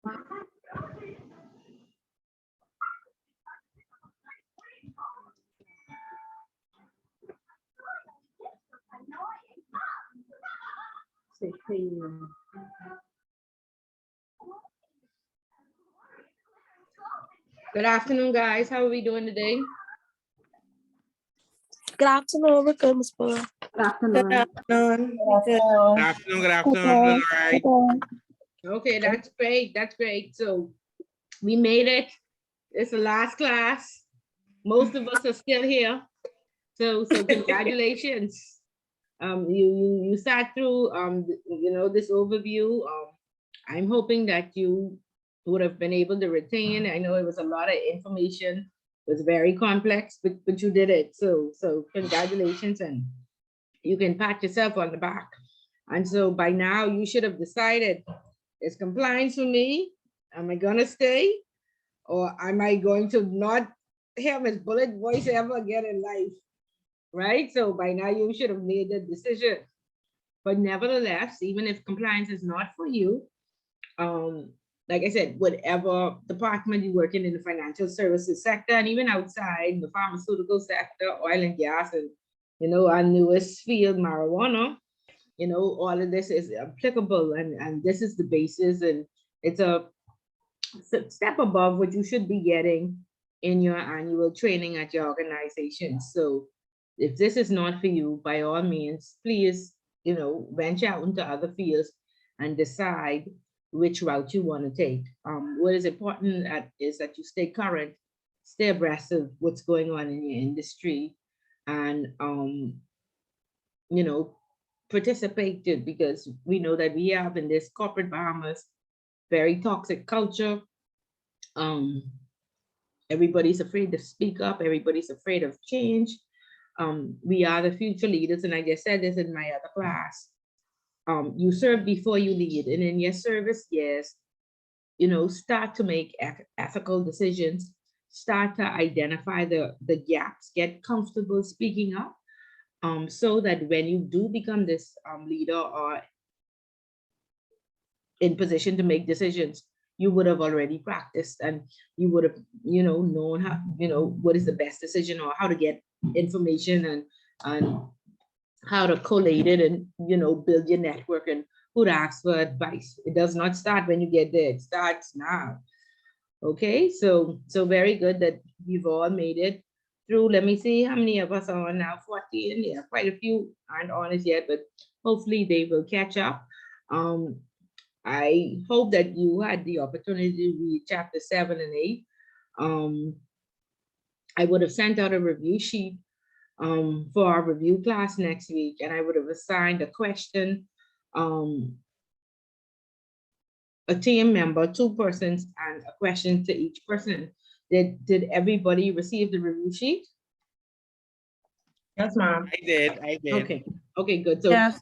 Good afternoon, guys. How are we doing today? Good afternoon, we're good, Ms. Bull. Good afternoon. Good afternoon. Good afternoon, good afternoon. I'm doing all right. Okay, that's great. That's great. So we made it. It's the last class. Most of us are still here. So congratulations. You sat through this overview. I'm hoping that you would have been able to retain. I know it was a lot of information. It was very complex, but you did it. So congratulations, and you can pat yourself on the back. And so by now you should have decided, is compliance for me? Am I gonna stay? Or am I going to not hear Ms. Bullett's voice ever again in life? Right? So by now you should have made the decision. But nevertheless, even if compliance is not for you, like I said, whatever department you work in the financial services sector, and even outside the pharmaceutical sector, oil and gas, and our newest field, marijuana, all of this is applicable, and this is the basis, and it's a step above what you should be getting in your annual training at your organization. So if this is not for you, by all means, please, venture out into other fields and decide which route you want to take. What is important is that you stay current, stay abreast of what's going on in your industry, and participate, because we know that we have in this corporate Bahamas very toxic culture. Everybody's afraid to speak up. Everybody's afraid of change. We are the future leaders, and I just said this in my other class. You serve before you lead, and in your service years, start to make ethical decisions, start to identify the gaps, get comfortable speaking up, so that when you do become this leader or in position to make decisions, you would have already practiced, and you would have, known how, what is the best decision, or how to get information, and how to collate it, and build your network, and who to ask for advice. It does not start when you get there, it starts now. Okay, so very good that you've all made it through. Let me see how many of us are on now. 14. Yeah, quite a few aren't on it yet, but hopefully they will catch up. I hope that you had the opportunity to read chapter 7 and 8. I would have sent out a review sheet for our review class next week, and I would have assigned a question, a team member, 2 persons, and a question to each person. Did everybody receive the review sheet? Yes, ma'am. I did. Okay, good. So Yes,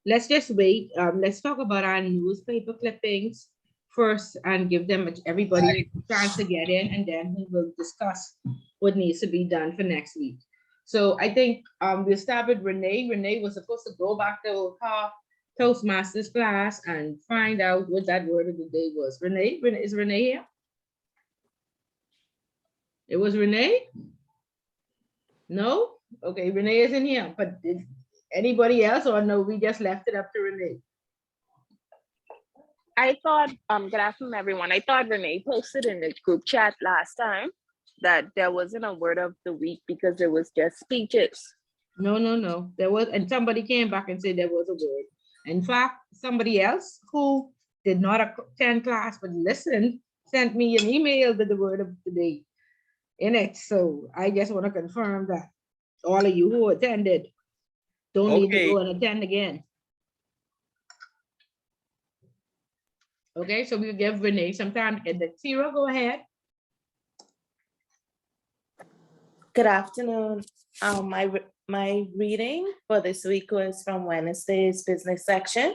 let's just wait. Let's talk about our newspaper clippings first and give them everybody a chance to get in, and then we will discuss what needs to be done for next week. So I think we'll start with Renee. Renee was supposed to go back to her Toastmasters class and find out what that word of the day was. Renee, is Renee here? It was Renee? No? Okay, Renee isn't here, but did anybody else, or no, we just left it up to Renee? I thought, good afternoon, everyone. I thought Renee posted in the group chat last time that there wasn't a word of the week because it was just speeches. No. There was, and somebody came back and said there was a word. In fact, somebody else who did not attend class but listened sent me an email with the word of the day in it. So I just want to confirm that all of you who attended don't need to go and attend again. Okay, so we'll give Renee some time. And then Tira, go ahead. Good afternoon. My reading for this week was from Wednesday's business section.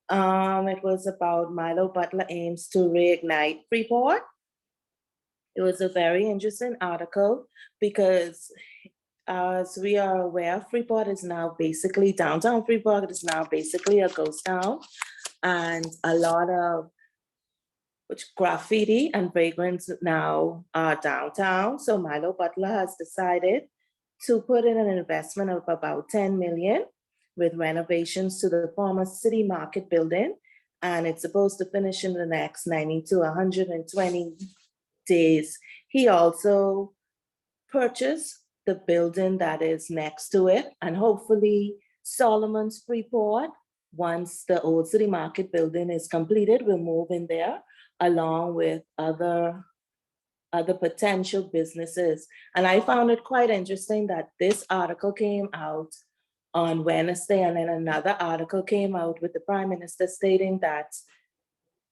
It was about Milo Butler aims to reignite Freeport. It was a very interesting article because, as we are aware, Freeport is now basically, downtown Freeport is now basically a ghost town, and a lot of which graffiti and vagrants now are downtown. So Milo Butler has decided to put in an investment of about 10 million with renovations to the former city market building. And it's supposed to finish in the next 90 to 120 days. He also purchased the building that is next to it, and hopefully Solomon's Freeport, once the old city market building is completed, will move in there along with other potential businesses. And I found it quite interesting that this article came out on Wednesday, and then another article came out with the Prime Minister stating that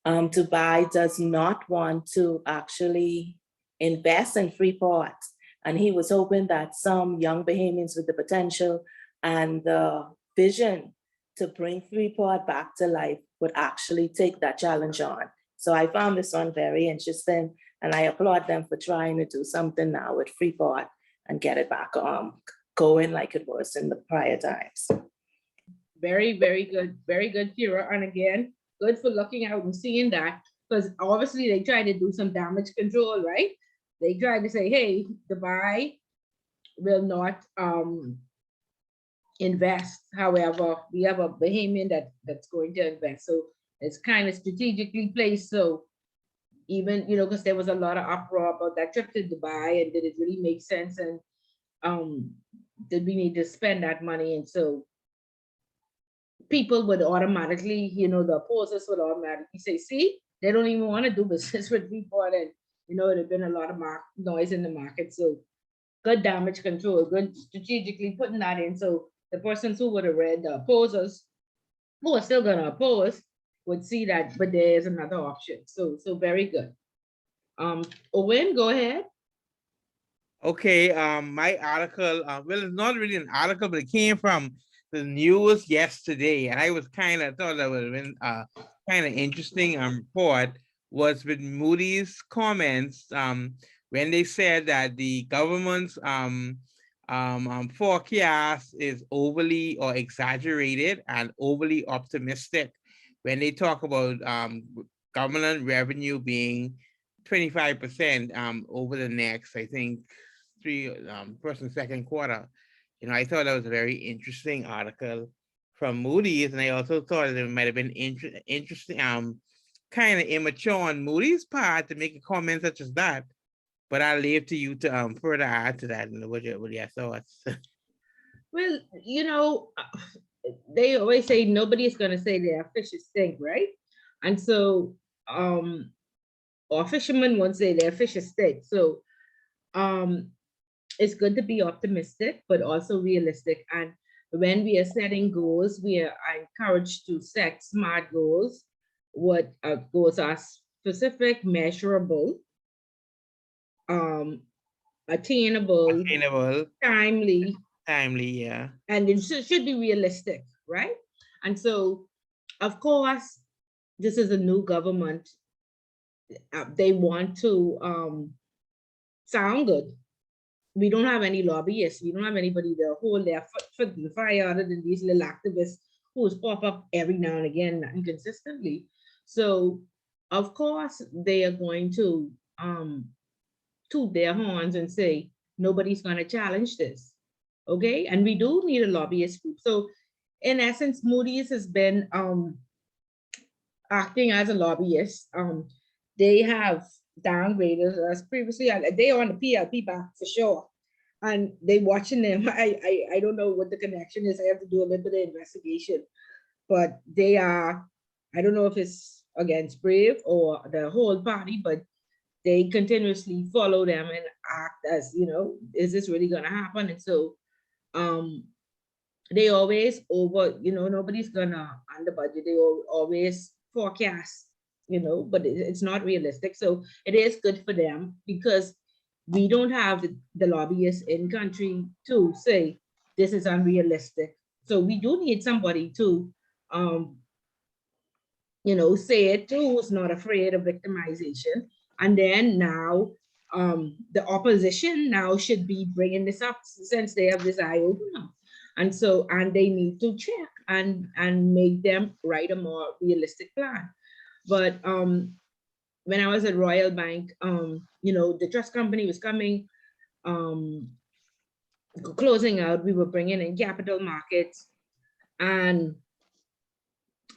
Dubai does not want to actually invest in Freeport. And he was hoping that some young Bahamians with the potential and the vision to bring Freeport back to life would actually take that challenge on. So I found this one very interesting, and I applaud them for trying to do something now with Freeport and get it back going like it was in the prior times. Very, very good. Very good, Kira. And again, good for looking out and seeing that, because obviously they tried to do some damage control, right? They tried to say, hey, Dubai will not invest. However, we have a Bahamian that's going to invest. So it's kind of strategically placed. So even, you know, because there was a lot of uproar about that trip to Dubai, and did it really make sense? And did we need to spend that money? And so people would automatically, you know, the opposers would automatically say, see, they don't even want to do business with Freeport. And, you know, there'd been a lot of noise in the market. So good damage control, good strategically putting that in. So the persons who would have read the opposers, who are still going to oppose, would see that, but there's another option. So very good. Owen, go ahead. Okay, my article, well, it's not really an article, but it came from the news yesterday, and I was thought that would have been kind of interesting report, was with Moody's comments when they said that the government's forecast is overly or exaggerated and overly optimistic when they talk about government revenue being 25% over the next, I think, first and second quarter. You know, I thought that was a very interesting article from Moody's, and I also thought that it might have been interesting, kind of immature on Moody's part to make a comment such as that. But I'll leave to you to further add to that. And what your thoughts? Well, you know, they always say nobody's going to say their fish stink, right? And so, or fishermen won't say their fish stink. So, it's good to be optimistic, but also realistic. And when we are setting goals, we are encouraged to set SMART goals. What goals are specific, measurable, attainable, timely, yeah, and it should be realistic, right? And so, of course, this is a new government. They want to sound good. We don't have any lobbyists. We don't have anybody to hold their foot in the fire other than these little activists who pop up every now and again inconsistently. So, of course, they are going to toot their horns and say, nobody's going to challenge this. Okay, and we do need a lobbyist group. So in essence, Moody's has been acting as a lobbyist. They have downgraded us previously. They are on the PLP back for sure, and they watching them. I don't know what the connection is. I have to do a little bit of investigation, but they are. I don't know if it's against Brave or the whole party, but they continuously follow them and act as, you know, is this really going to happen? And so they always nobody's gonna under budget. They always forecast, but it's not realistic. So it is good for them because we don't have the lobbyists in country to say this is unrealistic. So we do need somebody to say it too, who's not afraid of victimization. And then now the opposition now should be bringing this up since they have this eye opener. And so, and they need to check and make them write a more realistic plan. But when I was at Royal Bank, you know, the trust company was coming, closing out, we were bringing in capital markets, and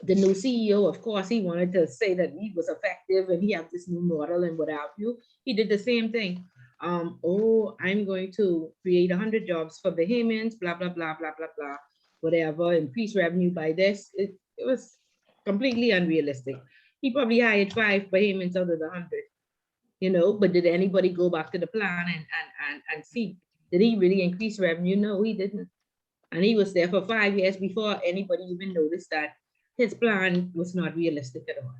the new CEO, of course, he wanted to say that he was effective and he had this new model and what have you. He did the same thing. Oh, I'm going to create 100 jobs for Bahamians, blah, blah, blah, blah, blah, blah, whatever, increase revenue by this. It was completely unrealistic. He probably hired 5 Bahamians out of the 100, you know, but did anybody go back to the plan and see, did he really increase revenue? No, he didn't. And he was there for 5 years before anybody even noticed that his plan was not realistic at all.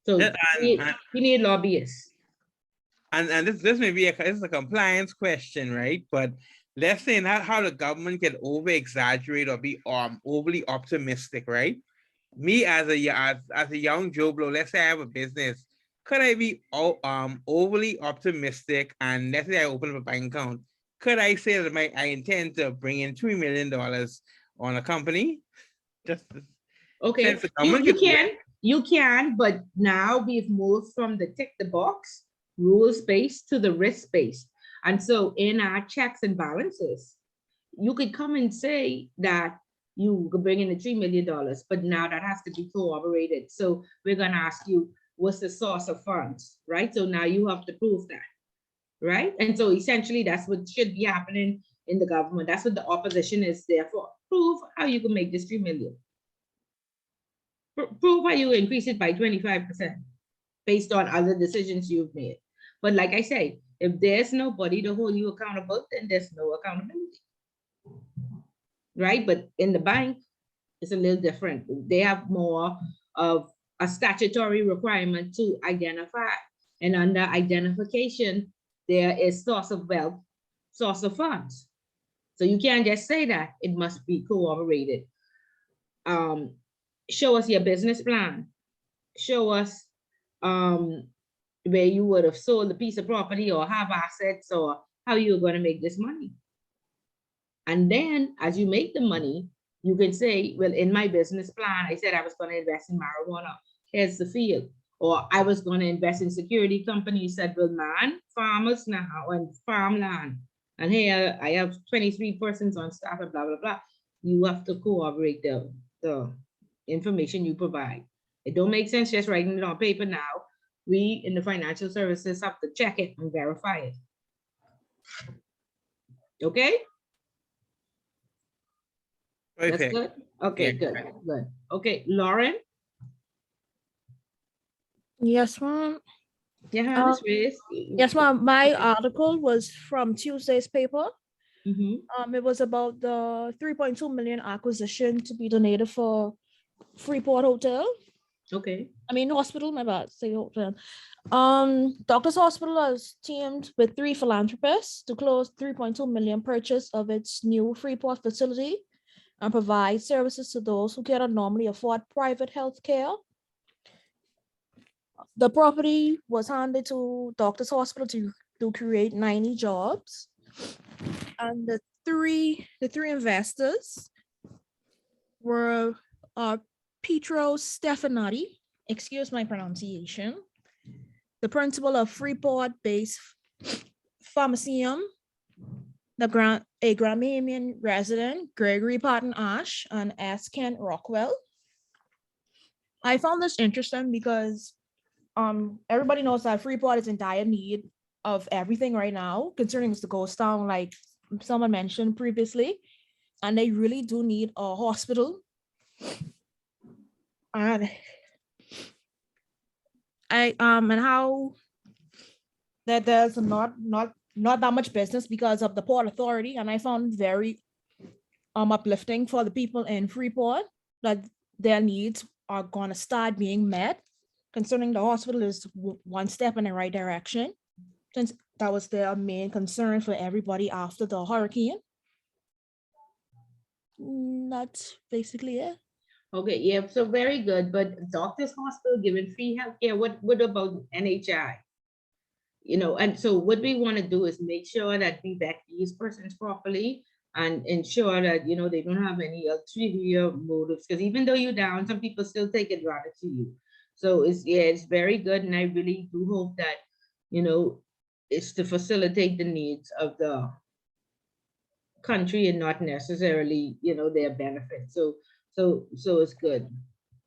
So he need lobbyists. And this may be this is a compliance question, right? But let's say not how the government can over exaggerate or be overly optimistic, right? Me as a young Joe Blow, let's say I have a business, could I be overly optimistic? And let's say I open up a bank account, could I say that I intend to bring in $3 million on a company? Just okay, you can, but now we've moved from the tick the box rules-based to the risk-based. And so in our checks and balances, you could come and say that you could bring in the $3 million, but now that has to be corroborated. So we're gonna ask you, what's the source of funds, right? So now you have to prove that, right? And so essentially that's what should be happening in the government. That's what the opposition is there for. Prove how you can make this 3 million. Prove how you increase it by 25% based on other decisions you've made. But like I say, if there's nobody to hold you accountable, then there's no accountability, right? But in the bank, it's a little different. They have more of a statutory requirement to identify. And under identification, there is source of wealth, source of funds. So you can't just say that, it must be corroborated. Show us your business plan. Show us where you would have sold a piece of property or have assets or how you're going to make this money. And then as you make the money, you can say, well, in my business plan, I said I was going to invest in marijuana. Here's the field. Or I was going to invest in security companies. Said, well, man, farmers now and farmland. And here I have 23 persons on staff and blah, blah, blah. You have to corroborate the information you provide. It don't make sense just writing it on paper now. We in the financial services have to check it and verify it. Okay? Perfect. That's good? Okay, Yeah. good. Okay, Lauren? Yes, ma'am. Your hand is raised. Yes, ma'am. My article was from Tuesday's paper. Mhm. It was about the 3.2 million acquisition to be donated for Freeport Hotel. Okay. I mean, hospital, my bad, say hotel. Doctors Hospital has teamed with 3 philanthropists to close 3.2 million purchase of its new Freeport facility and provide services to those who cannot normally afford private health care. The property was handed to Doctors Hospital to create 90 jobs. And the three investors were Pietro Stefanati, excuse my pronunciation, the principal of Freeport-based Pharmaceum, a Gramamian resident, Gregory Patton Ash, and S. Kent Rockwell. I found this interesting because everybody knows that Freeport is in dire need of everything right now, considering it's the ghost town, like someone mentioned previously, and they really do need a hospital. And how that there's not that much business because of the Port Authority, and I found very uplifting for the people in Freeport that their needs are going to start being met, concerning the hospital is one step in the right direction, since that was their main concern for everybody after the hurricane. That's basically it. Okay, yeah, so very good. But Doctors Hospital giving free healthcare, what about NHI? You know, and so what we want to do is make sure that we vet these persons properly and ensure that, you know, they don't have any ulterior motives. Because even though you're down, some people still take advantage of you. So it's very good, and I really do hope that, you know, it's to facilitate the needs of the country and not necessarily, you know, their benefit. So it's good,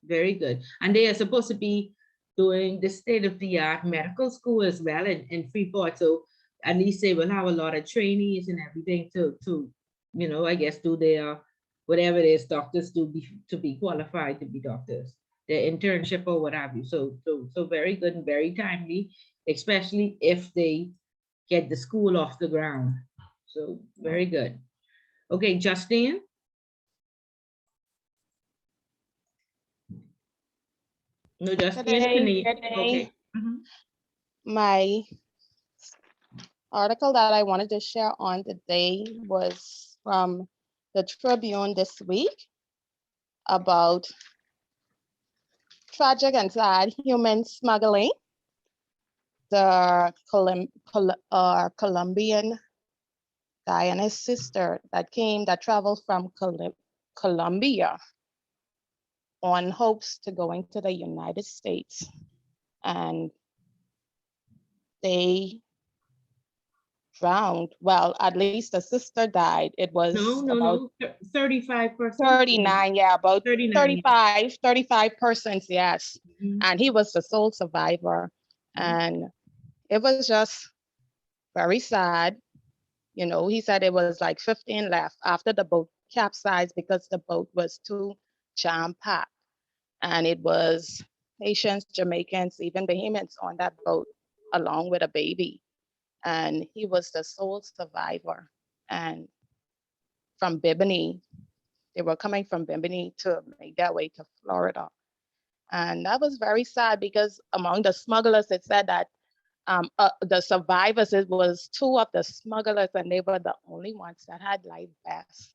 very good. And they are supposed to be doing the state-of-the-art medical school as well in Freeport. So at least they will have a lot of trainees and everything to you know, I guess do their whatever it is doctors do to be qualified to be doctors, their internship or what have you. So very good and very timely, especially if they get the school off the ground. So very good. Okay, Justine. No, Justine. Good day. Okay. Mhm. My article that I wanted to share on today was from the Tribune this week about tragic and sad human smuggling. The Colombian guy and his sister that traveled from Colombia on hopes to going to the United States. And they drowned. Well, at least the sister died. It was No. 35%. 39, yeah, about 39. 35 persons, yes. Mhm. And he was the sole survivor. Mhm. And it was just very sad. You know, he said it was like 15 left after the boat capsized because the boat was too jam-packed. And it was Haitians, Jamaicans, even Bahamians on that boat, along with a baby. And he was the sole survivor. And from Bimini, they were coming from Bimini to make their way to Florida. And that was very sad because among the smugglers, it said that the survivors, it was 2 of the smugglers, and they were the only ones that had life vests.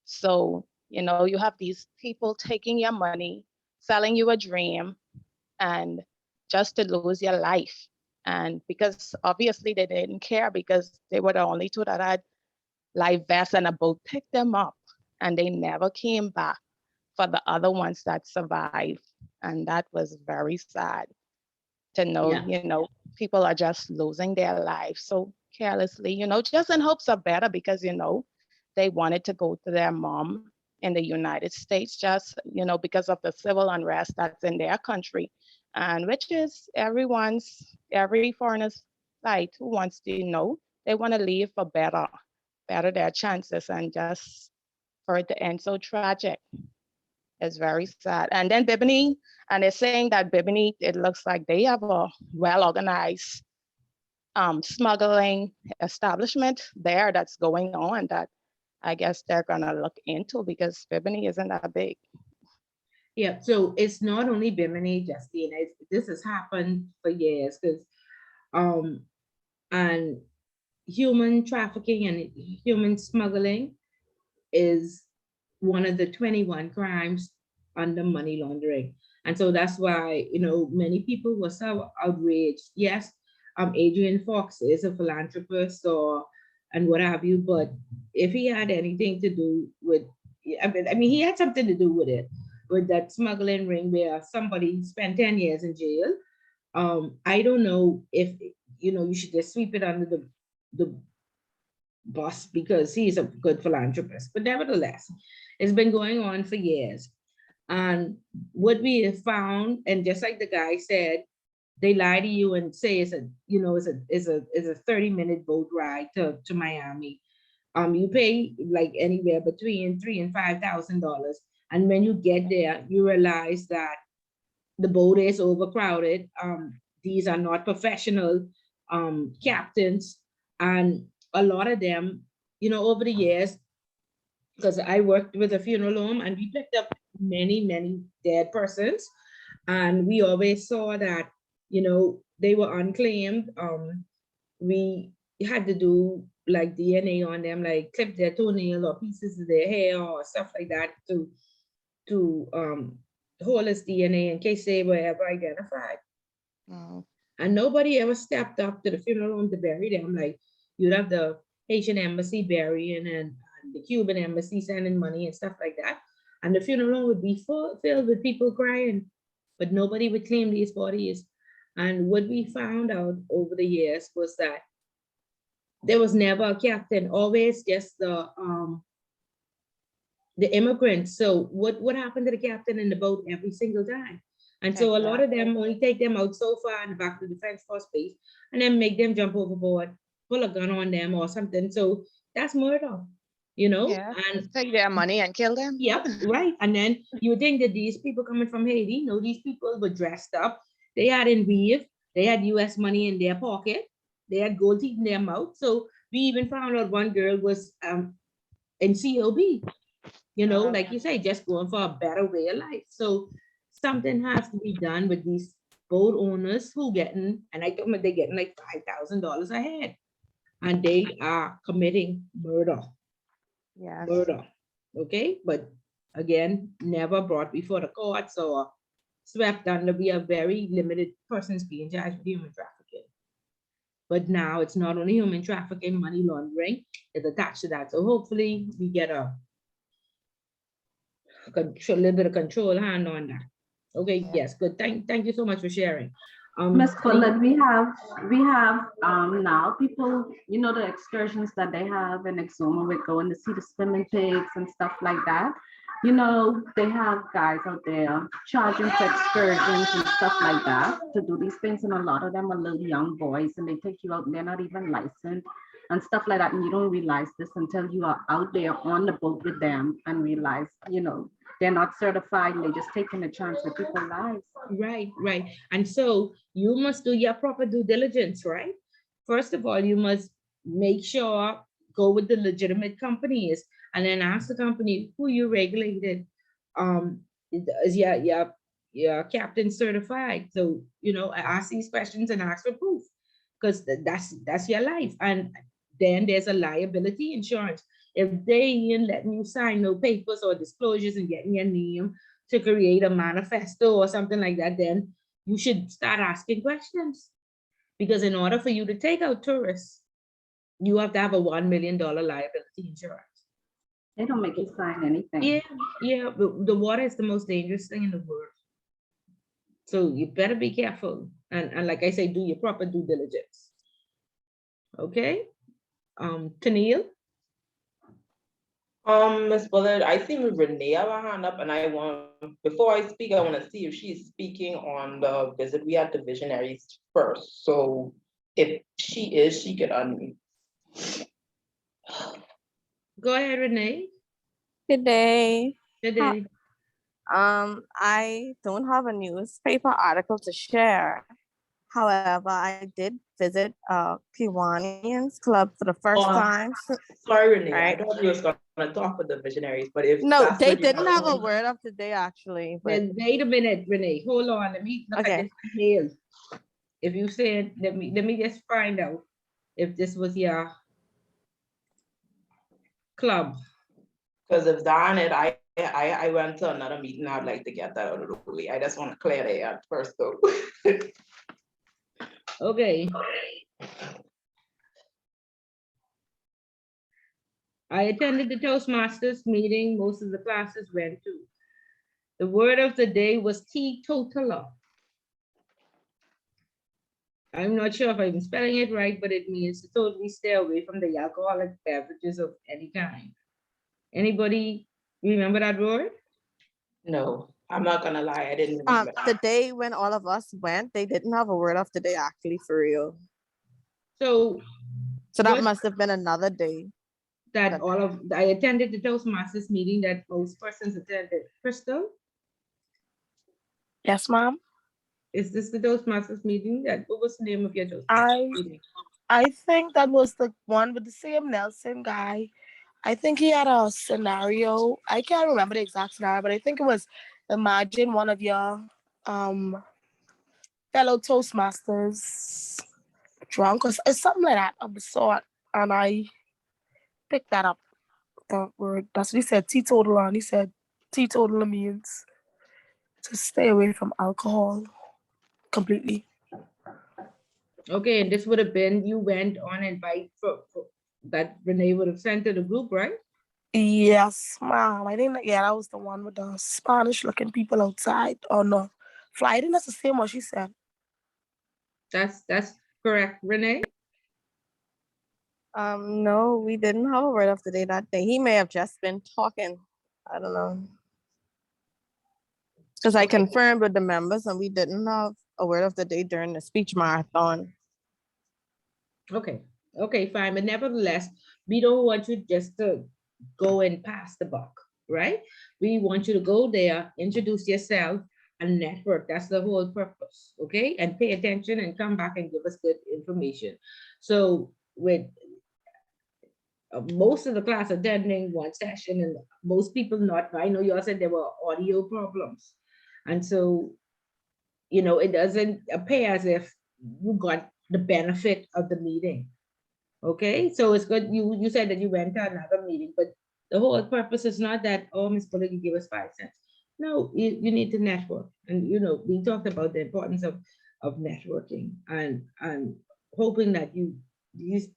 So, you know, you have these people taking your money, selling you a dream, and just to lose your life. And because obviously they didn't care because they were the only 2 that had life vests, and a boat picked them up, and they never came back for the other ones that survived. And that was very sad to know, Yeah. you know, people are just losing their lives so carelessly, you know, just in hopes of better because, you know, they wanted to go to their mom in the United States just, you know, because of the civil unrest that's in their country. And which is every foreigner's right who wants to know, they want to leave for better their chances, and just for it to end so tragic is very sad. And then Bimini, and they're saying that Bimini, it looks like they have a well-organized smuggling establishment there that's going on that I guess they're gonna look into because Bimini isn't that big. Yeah, so it's not only Bimini, Justine. This has happened for years because and human trafficking and human smuggling is one of the 21 crimes under money laundering. And so that's why, you know, many people were so outraged. Yes, Adrian Fox is a philanthropist and what have you, but if he had anything to do with, I mean, he had something to do with that smuggling ring where somebody spent 10 years in jail. I don't know if, you know, you should just sweep it under the bus because he's a good philanthropist, but nevertheless, it's been going on for years. And what we have found, and just like the guy said, they lie to you and say it's a, you know, it's a 30-minute boat ride to Miami. You pay like anywhere between $3,000 and $5,000. And when you get there, you realize that the boat is overcrowded. These are not professional captains. And a lot of them, you know, over the years, because I worked with a funeral home and we picked up many dead persons. And we always saw that, you know, they were unclaimed. We had to do like DNA on them, like clip their toenail or pieces of their hair or stuff like that to hold as DNA in case they were ever identified. Wow. And nobody ever stepped up to the funeral home to bury them. Like you'd have the Haitian embassy burying and the Cuban embassy sending money and stuff like that. And the funeral home would be filled with people crying. but nobody would claim these bodies. And what we found out over the years was that there was never a captain, always just the immigrants. So what happened to the captain in the boat every single time? And so a lot of them only take them out so far in the back of the defense force base and then make them jump overboard, pull a gun on them or something. So that's murder, you know? Yeah, And take their money and kill them. yep, right. And then you would think that these people coming from Haiti, no, these people were dressed up. They had in weave, they had US money in their pocket, they had gold teeth in their mouth. So we even found out one girl was in COB, you know, like you say, just going for a better way of life. So something has to be done with these boat owners who getting, and I told them they're getting like $5,000 a head, and they are committing murder. Yes. Murder. Okay, but again, never brought before the courts or swept under. We are very limited persons being charged with human trafficking. But now it's not only human trafficking, money laundering is attached to that. So hopefully we get a little bit of control hand on that. Okay, yes, good. Thank you so much for sharing. Ms. Bullet, we have now people, you know, the excursions that they have in Exuma, we going to see the swimming pigs and stuff like that. You know, they have guys out there charging for excursions and stuff like that to do these things, and a lot of them are little young boys, and they take you out and they're not even licensed and stuff like that, and you don't realize this until you are out there on the boat with them and realize, you know, they're not certified and they're just taking a chance with people's lives. Right, right. And so you must do your proper due diligence, right? First of all, you must make sure, go with the legitimate companies and then ask the company who you regulated. Is your captain certified? So, you know, I ask these questions and ask for proof, because that's your life. And then there's a liability insurance. If they ain't letting you sign no papers or disclosures and getting your name to create a manifesto or something like that, then you should start asking questions. Because in order for you to take out tourists, you have to have a $1 million liability insurance. They don't make you sign anything. Yeah, the water is the most dangerous thing in the world. So you better be careful. And like I say, do your proper due diligence. Okay, Tennille? Ms. Bullard, I see Renee have a hand up, and before I speak, I want to see if she's speaking on the visit we had to Visionaries first. So if she is, she could unmute. Go ahead, Renee. Good day. Good day. I don't have a newspaper article to share. However, I did visit Kiwanians Club for the first time. Sorry, Renee. Right. I thought we was going to talk with the Visionaries, but if No, that's they what you didn't have a want- word of the day actually. But Then wait a minute, Renee. Hold on. Let me look Okay. at this email. If you said, let me just find out if this was your club. Because if darn it, I went to another meeting. I'd like to get that out of the way. I just want to clear the air first, though. Okay. I attended the Toastmasters meeting. Most of the classes went to. The word of the day was teetotaler. I'm not sure if I'm spelling it right, but it means to totally stay away from the alcoholic beverages of any kind. Anybody remember that word? No, I'm not gonna lie, I didn't remember. the day when all of us went, they didn't have a word of the day actually, for real. So So that what- must have been another day. that I attended the Toastmasters meeting that most persons attended. Crystal, Yes, ma'am. is this the Toastmasters meeting? What was the name of your Toastmasters meeting? I think that was the one with the Sam Nelson guy. I think he had a scenario. I can't remember the exact scenario, but I think it was, imagine one of your fellow Toastmasters drunk or something like that of the sort. And I picked that up, that word. That's what he said, teetotaler. And he said teetotaler means to stay away from alcohol completely. Okay, and this would have been, you went on invite for that Renee would have sent to the group, right? Yes, ma'am. I think that, yeah, that was the one with the Spanish looking people outside on the Fly, I think that's the same what she said. That's correct, Renee? No, we didn't have a word of the day that day. He may have just been talking. I don't know. Because I Okay. confirmed with the members and we didn't have a word of the day during the speech marathon. Okay, okay, fine, but nevertheless, we don't want you just to go and pass the buck, right? We want you to go there, introduce yourself, and network. That's the whole purpose, okay? And pay attention and come back and give us good information. So with most of the class attending one session and most people not, I know you all said there were audio problems. And so, you know, it doesn't appear as if you got the benefit of the meeting. Okay, so it's good. You said that you went to another meeting, but the whole purpose is not that, oh, Ms. Bullock, you give us 5 cents. No, you need to network. And you know, we talked about the importance of networking and hoping that you use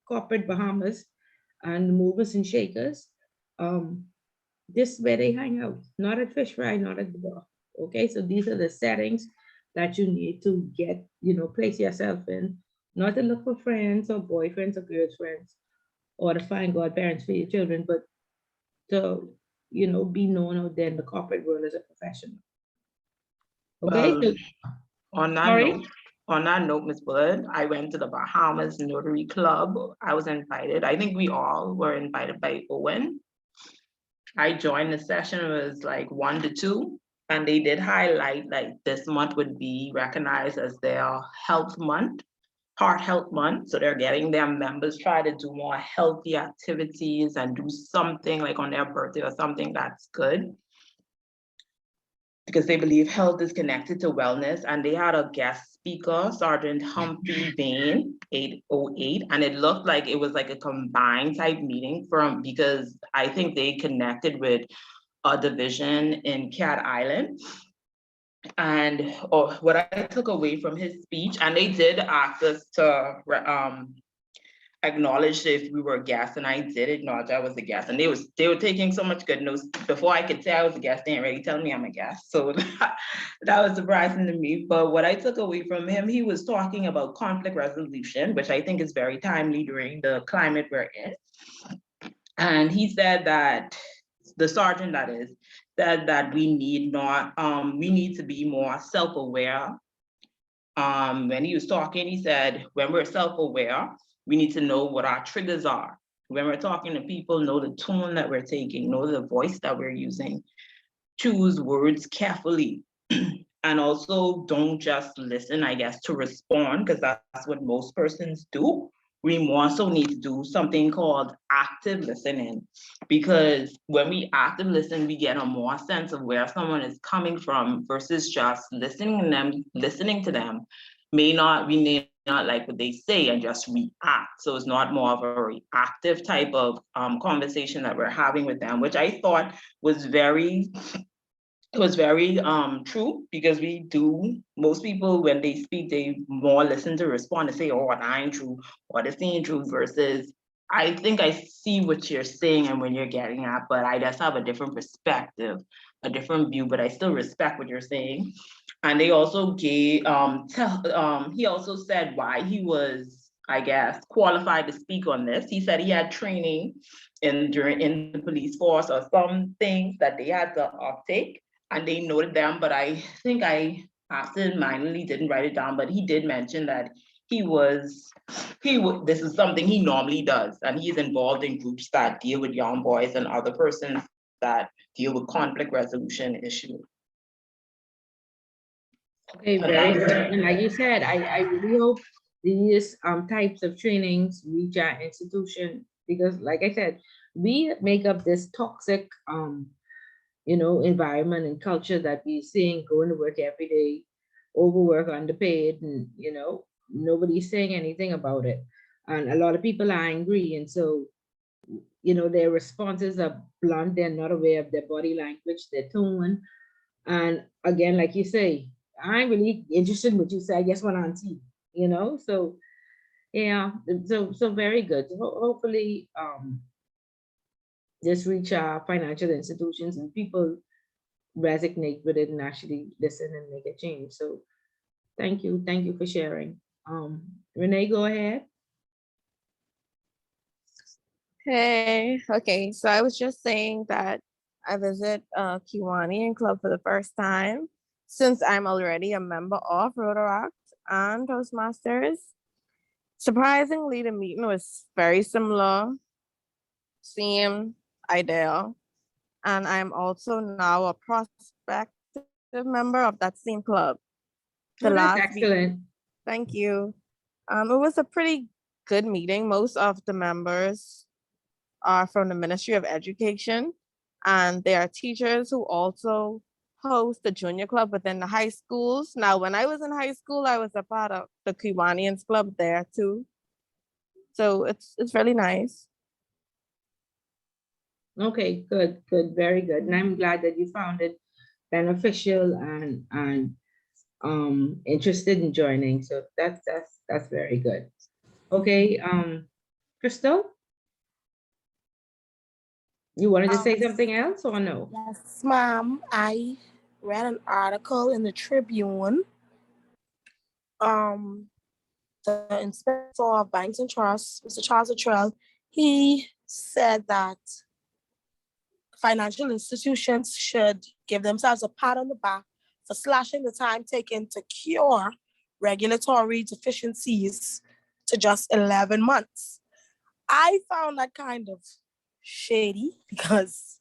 corporate Bahamas and the movers and shakers. This is where they hang out, not at Fish Fry, not at the bar. Okay, so these are the settings that you need to get, you know, place yourself in. Not to look for friends or boyfriends or girlfriends or to find godparents for your children, but to, you know, be known out there in the corporate world as a professional. Okay. Well, on that Sorry? note, Ms. Bullard, I went to the Bahamas Notary Club. I was invited. I think we all were invited by Owen. I joined the session, it was like 1 to 2, and they did highlight like this month would be recognized as their health month. Heart Health Month, so they're getting their members try to do more healthy activities and do something like on their birthday or something that's good, because they believe health is connected to wellness. And they had a guest speaker, Sergeant Humphrey Bain, 808, and it looked like it was like a combined type meeting because I think they connected with a division in Cat Island. And what I took away from his speech, and they did ask us to acknowledge if we were guests, and I did acknowledge I was a guest, and they were taking so much good notes. Before I could say I was a guest, they ain't ready telling me I'm a guest, so that was surprising to me. But what I took away from him, he was talking about conflict resolution, which I think is very timely during the climate we're in. And he said that the sergeant, that is, said that we need to be more self-aware. When he was talking, he said, when we're self-aware, we need to know what our triggers are. When we're talking to people, know the tone that we're taking, know the voice that we're using, choose words carefully. And also don't just listen, I guess, to respond, because that's what most persons do. We more so need to do something called active listening, because when we active listen, we get a more sense of where someone is coming from versus just listening to them. We may not like what they say and just react. So it's not more of a reactive type of conversation that we're having with them, which I thought was very true, because most people, when they speak, they more listen to respond and say, oh, that ain't true, or this ain't true, versus I think I see what you're saying and when you're getting at, but I just have a different perspective, a different view, but I still respect what you're saying. And they also gave, he also said why he was, I guess, qualified to speak on this. He said he had training in the police force or some things that they had to uptake, and they noted them, but I think I absentmindedly didn't write it down, but he did mention that this is something he normally does, and he's involved in groups that deal with young boys and other persons that deal with conflict resolution issues. Okay, very good. And like you said, I really hope these types of trainings reach our institution, because like I said, we make up this toxic you know, environment and culture that we're seeing, going to work every day, overwork, underpaid, and you know, nobody's saying anything about it. And a lot of people are angry, and so, you know, their responses are blunt. They're not aware of their body language, their tone. And again, like you say, I'm really interested in what you say. I guess when on TV, you know. So yeah, so very good. Hopefully, just reach our financial institutions and people resonate with it and actually listen and make a change. So thank you for sharing. Renee, go ahead. Hey, okay, so I was just saying that I visit Kiwanian Club for the first time since I'm already a member of Rotaract and Toastmasters. Surprisingly, the meeting was very similar, same idea, and I'm also now a prospective member of that same club. The Oh, that's last week, excellent. thank you. It was a pretty good meeting. Most of the members are from the Ministry of Education, and they are teachers who also host the junior club within the high schools. Now, when I was in high school, I was a part of the Kiwanians Club there too. So it's really nice. Okay, good, very good. And I'm glad that you found it beneficial and interested in joining. So that's very good. Okay, Crystal, you wanted to say something else or no? Yes, ma'am. I read an article in the Tribune. The inspector of banks and trusts, Mr. Charles Luttrell, he said that financial institutions should give themselves a pat on the back for slashing the time taken to cure regulatory deficiencies to just 11 months. I found that kind of shady because,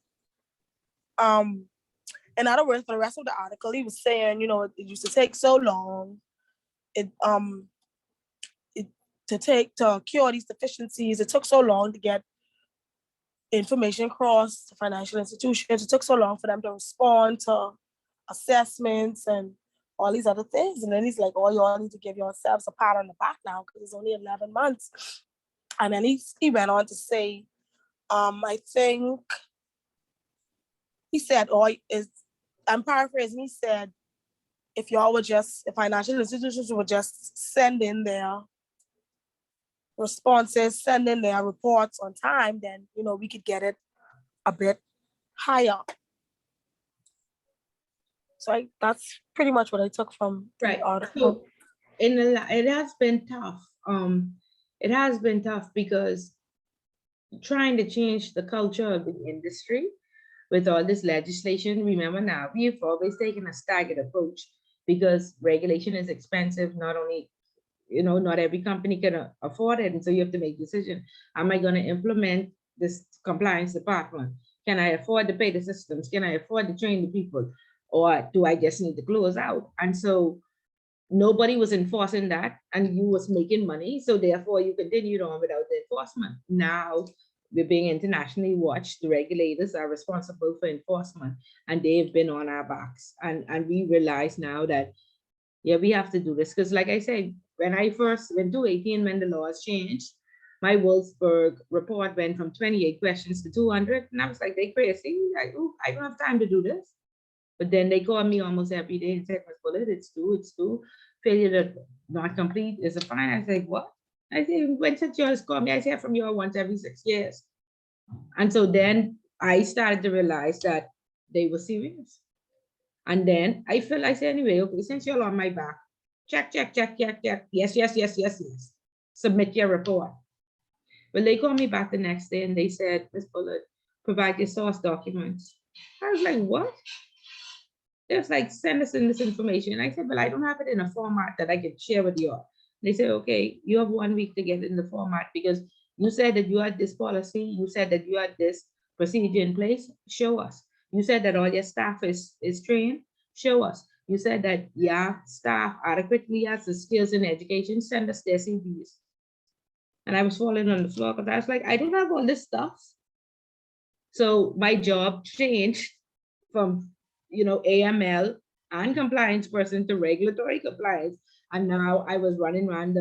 in other words, for the rest of the article, he was saying, it used to take so long. To cure these deficiencies, it took so long to get information across to financial institutions. It took so long for them to respond to assessments and all these other things. And then he's like, oh, you all need to give yourselves a pat on the back now because it's only 11 months. And then he went on to say, I think he said, I'm paraphrasing, he said, if financial institutions would just send in their responses, send in their reports on time, then, we could get it a bit higher. So that's pretty much what I took from the article. So it has been tough. It has been tough because trying to change the culture of the industry with all this legislation. Remember now, we've always taken a staggered approach because regulation is expensive. Not only, not every company can afford it. And so you have to make a decision. Am I going to implement this compliance department? Can I afford to pay the systems? Can I afford to train the people? Or do I just need to close out? And so nobody was enforcing that, and you was making money. So therefore you continued on without the enforcement. Now we're being internationally watched. The regulators are responsible for enforcement, and they've been on our backs. And we realize now that, yeah, we have to do this. Because like I said, when I first went to 18, when the laws changed, my Wolfsburg report went from 28 questions to 200. And I was like, they crazy. Like, oh, I don't have time to do this. But then they call me almost every day and say, Ms. Bullet, it's due. Failure to not complete is a fine. I say, what? I say, when such yours call me, I say from your once every 6 years. And so then I started to realize that they were serious. And then I feel like, anyway, okay, since you're on my back, check. Yes. Submit your report. Well, they called me back the next day and they said, Ms. Bullet, provide your source documents. I was like, what? It was like, send us in this information. And I said, well, I don't have it in a format that I can share with you all. They said, okay, you have 1 week to get in the format because you said that you had this policy. You said that you had this procedure in place. Show us. You said that all your staff is trained. Show us. You said that your staff adequately has the skills in education. Send us their CVs. And I was falling on the floor because I was like, I don't have all this stuff. So my job changed from AML and compliance person to regulatory compliance. And now I was running around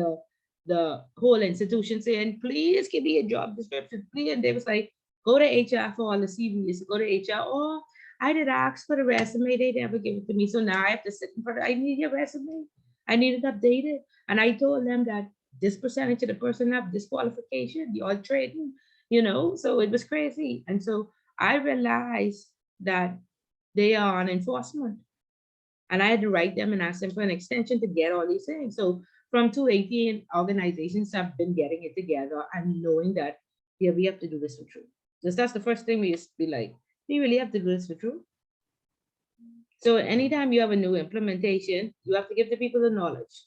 the whole institution saying, please give me a job description, please. And they was like, go to HR for all the CVs, go to HR. Oh, I did ask for the resume, they never give it to me. So now I have to sit in front of, I need your resume. I need it updated. And I told them that this percentage of the person have disqualification, you're trading, so it was crazy. And so I realized that they are on enforcement. And I had to write them and ask them for an extension to get all these things. So from 2018, organizations have been getting it together and knowing that, yeah, we have to do this for true. Because that's the first thing we used to be like, we really have to do this for true. So anytime you have a new implementation, you have to give the people the knowledge.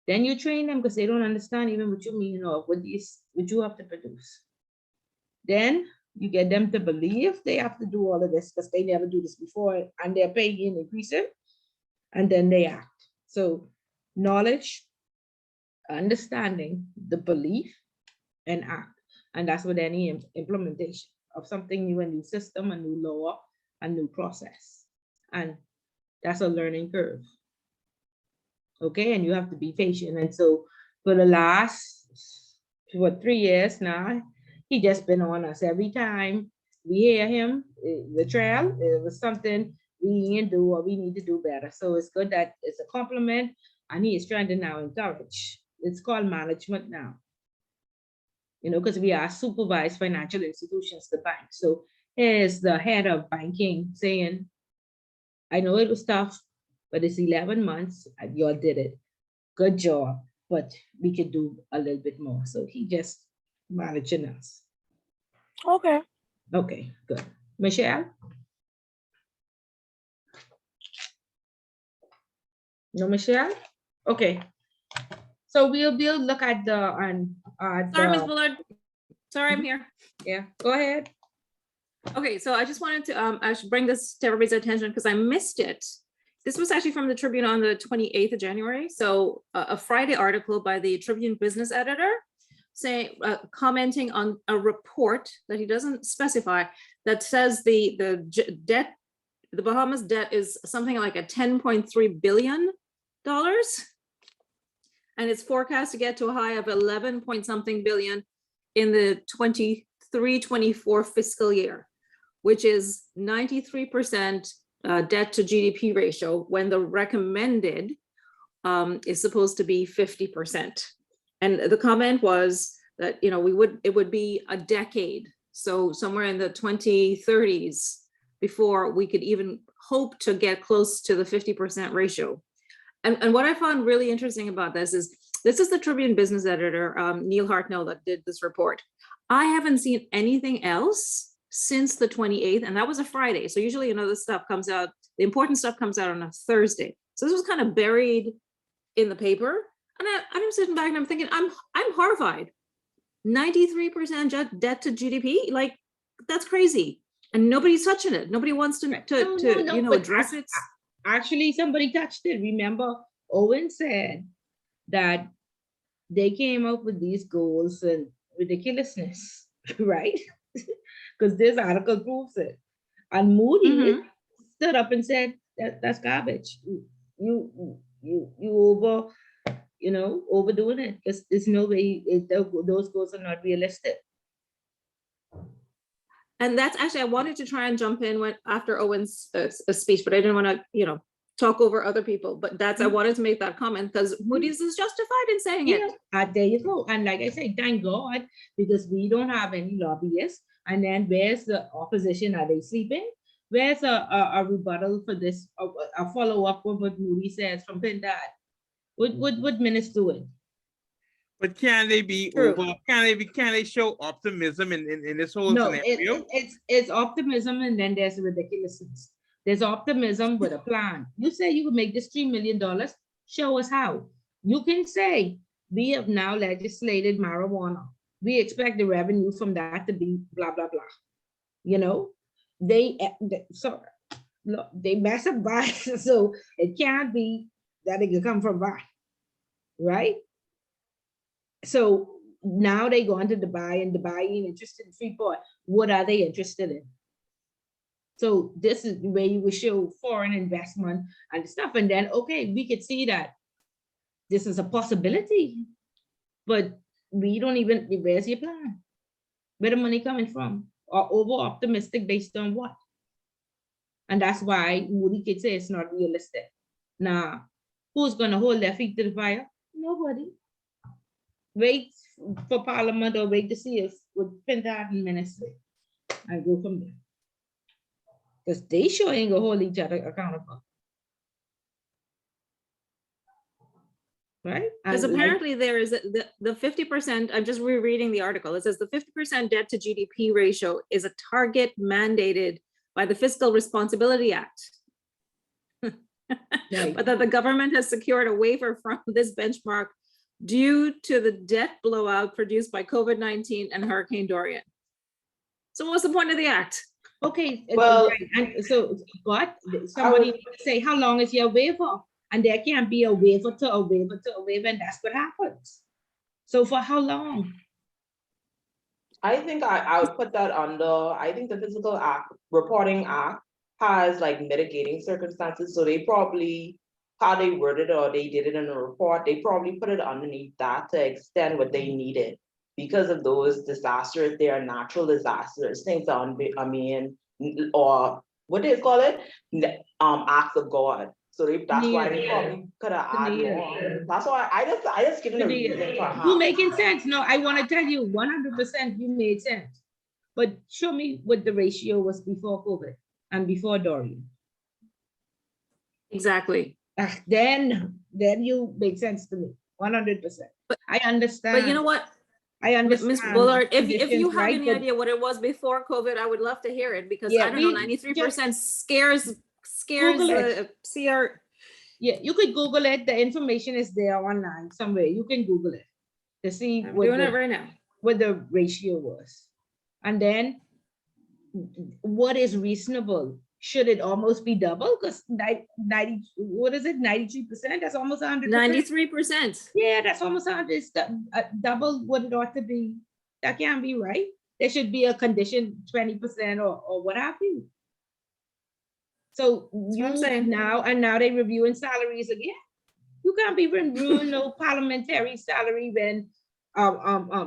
Then you train them because they don't understand even what you mean or what you have to produce. Then you get them to believe they have to do all of this because they never do this before and they're paying and increasing, and then they act. So knowledge, understanding, the belief, and act. And that's with any implementation of something new, a new system, a new law, a new process. And that's a learning curve. Okay, and you have to be patient. And so for the last, 3 years now, he just been on us every time we hear him, the trail, it was something we need to do or we need to do better. So it's good that it's a compliment and he is trying to now encourage. It's called management now. You know, because we are supervised financial institutions, the bank. So here's the head of banking saying, I know it was tough, but it's 11 months and y'all did it. Good job, but we could do a little bit more. So he just managing us. Okay. Okay, good. Michelle? No, Michelle? Okay. So we'll look at the Sorry, Ms. Bullard. Sorry, I'm here. Yeah, go ahead. Okay, so I just wanted to I should bring this to everybody's attention because I missed it. This was actually from the Tribune on the 28th of January. So a Friday article by the Tribune business editor saying, commenting on a report that he doesn't specify that says the debt, the Bahamas debt is something like a $10.3 billion. And it's forecast to get to a high of 11 point something billion in the 23-24 fiscal year, which is 93% debt to GDP ratio when the recommended is supposed to be 50%. And the comment was that, you know, it would be a decade. So somewhere in the 2030s before we could even hope to get close to the 50% ratio. And what I found really interesting about this is the Tribune business editor, Neil Hartnell, that did this report. I haven't seen anything else since the 28th, and that was a Friday. So usually, you know, this stuff comes out, the important stuff comes out on a Thursday. So this was kind of buried in the paper. And I'm sitting back and I'm thinking, I'm horrified. 93% debt to GDP, like that's crazy. And nobody's touching it. Nobody wants to you know, address it. Actually, somebody touched it. Remember, Owen said that they came up with these goals and ridiculousness, right? Because this article proves it. And Moody stood up and said that's garbage. You overdoing it because there's no way those goals are not realistic. And that's actually, I wanted to try and jump in after Owen's speech, but I didn't want to, you know, talk over other people. But I wanted to make that comment because Moody's is justified in saying it. There you go. And like I say, thank God, because we don't have any lobbyists. And then where's the opposition? Are they sleeping? Where's a rebuttal for this? A follow-up of what Moody says from PINDAD? What minutes do it? But can they be over? Can they show optimism in this whole scenario? It's optimism, and then there's ridiculousness. There's optimism with a plan. You say you could make this $3 million. Show us how. You can say we have now legislated marijuana. We expect the revenue from that to be blah blah blah. You know, they mess up by so it can't be that it can come from that, right? So now they go into Dubai, and Dubai ain't interested in Freeport. What are they interested in? So this is where you would show foreign investment and stuff. And then, okay, we could see that this is a possibility, but we don't even, where's your plan? Where the money coming from? Or over optimistic based on what? And that's why Moody could say it's not realistic. Now, who's gonna hold their feet to the fire? Nobody. Wait for Parliament or wait to see us with PINDAD and ministry. I go from there. because they sure ain't gonna hold each other accountable. Right? Because And like- apparently there is the 50%, I'm just rereading the article. It says the 50% debt to GDP ratio is a target mandated by the Fiscal Responsibility Act. Right. But that the government has secured a waiver from this benchmark due to the debt blowout produced by COVID-19 and Hurricane Dorian. So what's the point of the act? Okay, Well- right, and so, but somebody would say, how long is your waiver? And there can't be a waiver to a waiver to a waiver, and that's what happens. So for how long? I think I would put that under, I think the Physical Act, Reporting Act has like mitigating circumstances, so they probably, how they worded it or they did it in a report, they probably put it underneath that to extend what they needed. Because of those disasters, they are natural disasters, things are, or what do you call it? Acts of God. So that's why they probably could have added more. That's why I just given a reason for You how. making sense? No, I want to tell you 100% you made sense. But show me what the ratio was before COVID and before Dorian. Exactly. Then you make sense to me, 100%. I understand. But you know what? I understand. Ms. Bullard, if you conditions, have right? any But- idea what it was before COVID, I would love to hear it because Yeah, I don't know, we 93% scares Google the CR. Yeah, you could Google it. The information is there online somewhere. You can Google it to see I'm what doing the, it right now. what the ratio was. And then what is reasonable? Should it almost be double? Because 90, what is it, 93%? That's almost 100%. 93%. Yeah, that's almost 100. It's double what it ought to be. That can't be right. There should be a condition 20% or what have you. So what you I'm saying. now they reviewing salaries again. You can't be reviewing no parliamentary salary when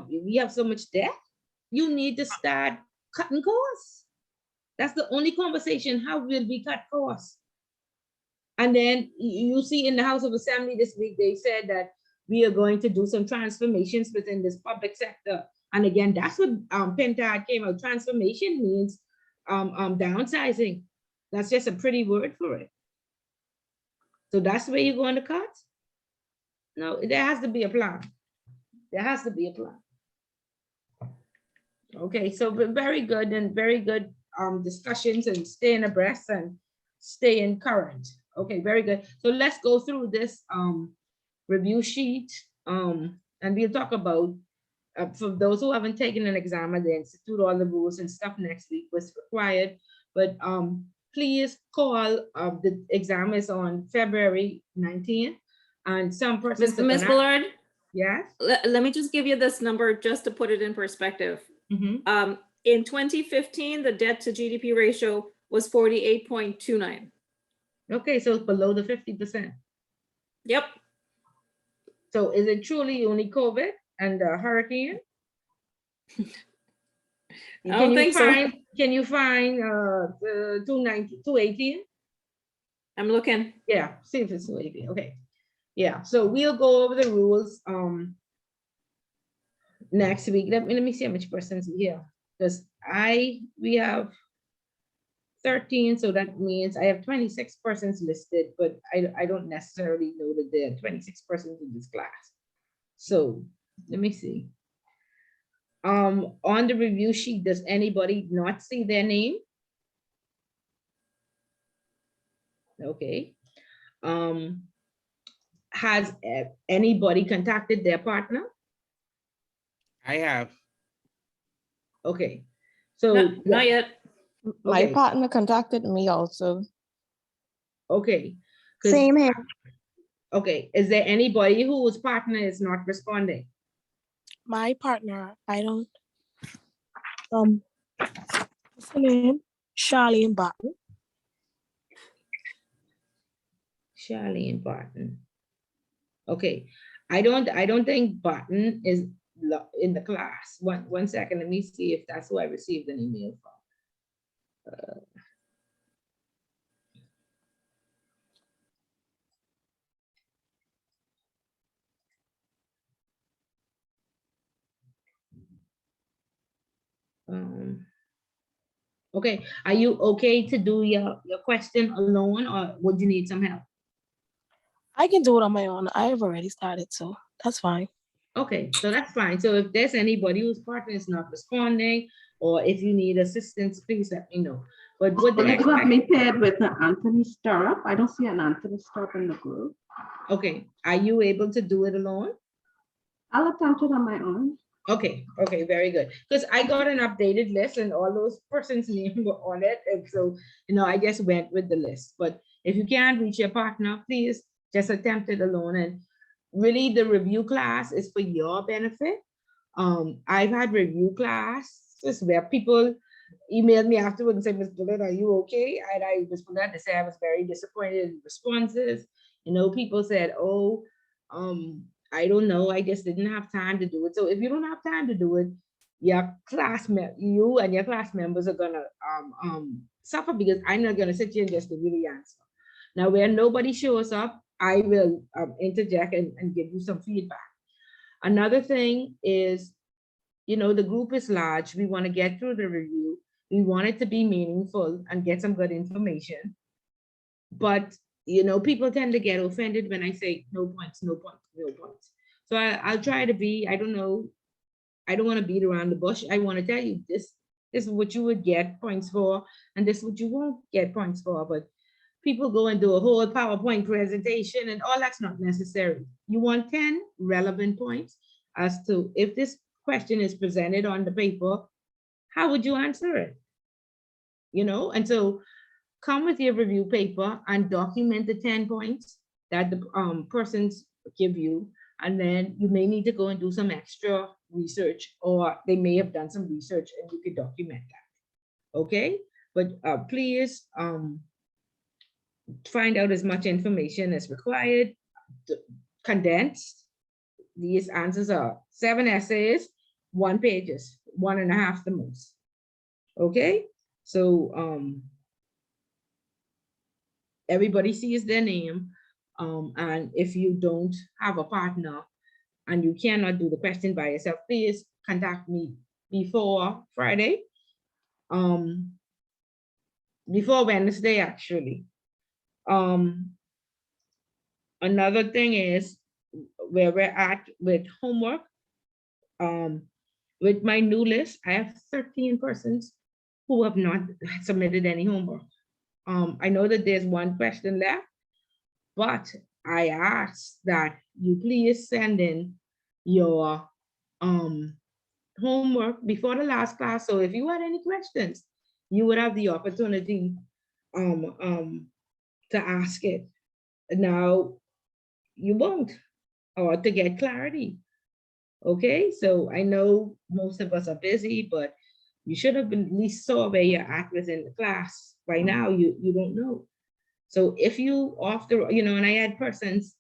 we have so much debt. You need to start cutting costs. That's the only conversation. How will we cut costs? And then you see in the House of Assembly this week, they said that we are going to do some transformations within this public sector. And again, that's what Pentad came out. Transformation means downsizing. That's just a pretty word for it. So that's where you're going to cut? No, there has to be a plan. There has to be a plan. Okay, so very good and very good discussions and staying abreast and staying current. Okay, very good. So let's go through this review sheet and we'll talk about for those who haven't taken an exam at the institute, all the rules and stuff next week was required. But please call, the exam is on February 19th. And some persons. Ms. Bullard? Yes? Let me just give you this number just to put it in perspective. Mhm. In 2015, the debt to GDP ratio was 48.29. Okay, so it's below the 50%. Yep. So is it truly only COVID and the hurricane? I don't think so. Can you find the 290, 218? I'm looking. Yeah, see if it's 218. Okay. Yeah, so we'll go over the rules next week. Let me see how much persons we have. Because we have 13, so that means I have 26 persons listed, but I don't necessarily know that there are 26 persons in this class. So let me see. On the review sheet, does anybody not see their name? Okay. Has anybody contacted their partner? I have. Okay. So Not yet. My Okay. partner contacted me also. Okay. 'Cause- Same here. Okay, is there anybody whose partner is not responding? My partner, I don't, what's her name? Charlene Barton. Charlene Barton. Okay, I don't think Barton is in the class. One second, let me see if that's who I received an email from. Okay, are you okay to do your question alone, or would you need some help? I can do it on my own. I have already started, so that's fine. Okay, so that's fine. So if there's anybody whose partner is not responding, or if you need assistance, please let me know. But what the Well, you next got me question? paired with an Anthony Stirrup. I don't see an Anthony Stirrup in the group. Okay, are you able to do it alone? I'll attempt it on my own. Okay, okay, very good. Because I got an updated list and all those persons' names were on it. And so, I just went with the list. But if you can't reach your partner, please just attempt it alone. And really the review class is for your benefit. I've had review classes where people emailed me afterwards and said, Ms. Bullitt, are you okay? And I responded to say I was very disappointed in responses. People said, oh, I don't know, I just didn't have time to do it. So if you don't have time to do it, you and your class members are gonna suffer, because I'm not gonna sit here and just really answer. Now, where nobody shows up, I will interject and give you some feedback. Another thing is, the group is large. We want to get through the review. We want it to be meaningful and get some good information. But, people tend to get offended when I say no points, no points, no points. So I'll try to be, I don't know, I don't want to beat around the bush. I want to tell you this is what you would get points for, and this is what you won't get points for. But people go and do a whole PowerPoint presentation, and all that's not necessary. You want 10 relevant points as to if this question is presented on the paper, how would you answer it? And so come with your review paper and document the 10 points that the persons give you. And then you may need to go and do some extra research, or they may have done some research and you could document that. Okay, but please find out as much information as required, condensed. These answers are 7 essays, 1 pages, 1.5 the most. Okay, so everybody sees their name. And if you don't have a partner and you cannot do the question by yourself, please contact me before Friday, before Wednesday, actually. Another thing is where we're at with homework. With my new list, I have 13 persons who have not submitted any homework. I know that there's 1 question left, but I ask that you please send in your homework before the last class. So if you had any questions, you would have the opportunity to ask it. Now, you won't, or to get clarity. Okay, so I know most of us are busy, but you should have been at least saw where you're at within the class. Right now, you don't know. So if you and I had persons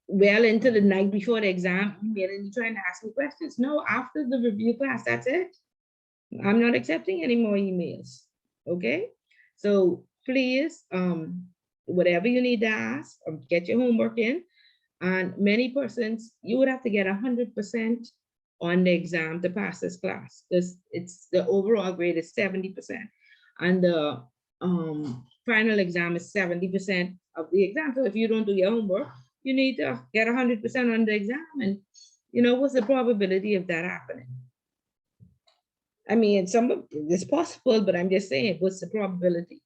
well into the night before the exam, emailing, trying to ask me questions. No, after the review class, that's it. I'm not accepting any more emails. Okay, so please, whatever you need to ask, get your homework in. And many persons, you would have to get 100% on the exam to pass this class, because it's the overall grade is 70%, and the final exam is 70% of the exam. So if you don't do your homework, you need to get 100% on the exam. And what's the probability of that happening? I mean, it's possible, but I'm just saying, what's the probability?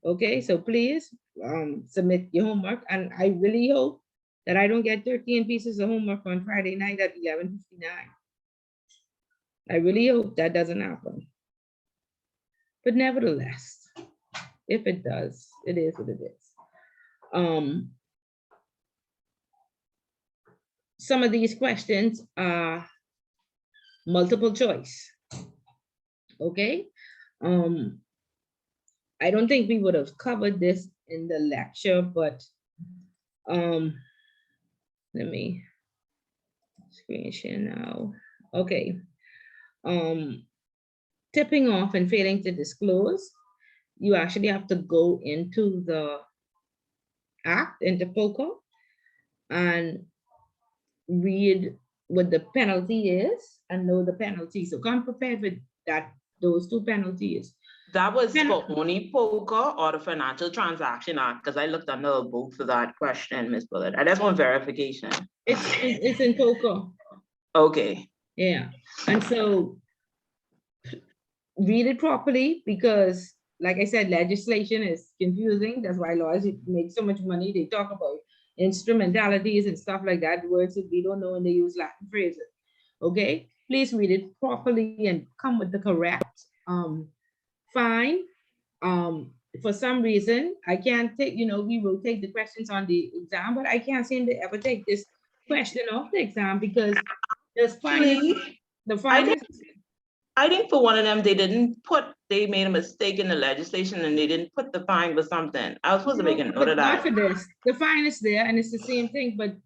Okay, so please submit your homework, and I really hope that I don't get 13 pieces of homework on Friday night at 11:59. I really hope that doesn't happen. But nevertheless, if it does, it is what it is. Some of these questions are multiple choice. Okay. I don't think we would have covered this in the lecture, but let me screen share now. Okay. Tipping off and failing to disclose, you actually have to go into the act, into POCO, and read what the penalty is and know the penalty. So come prepared with that, those two penalties. That was Pen- for only poker or the Financial Transaction Act, because I looked under both for that question, Ms. Bullitt. I just want verification. It's in poker. Okay. Yeah, and so read it properly because, like I said, legislation is confusing. That's why lawyers make so much money. They talk about instrumentalities and stuff like that, words that we don't know, and they use Latin phrases. Okay, please read it properly and come with the correct fine. For some reason, I can't take, we will take the questions on the exam, but I can't seem to ever take this question off the exam because there's fine. The fine is. I think for one of them, they made a mistake in the legislation and they didn't put the fine for something. I was supposed to make a note of Not that. for this. The fine is there and it's the same thing, but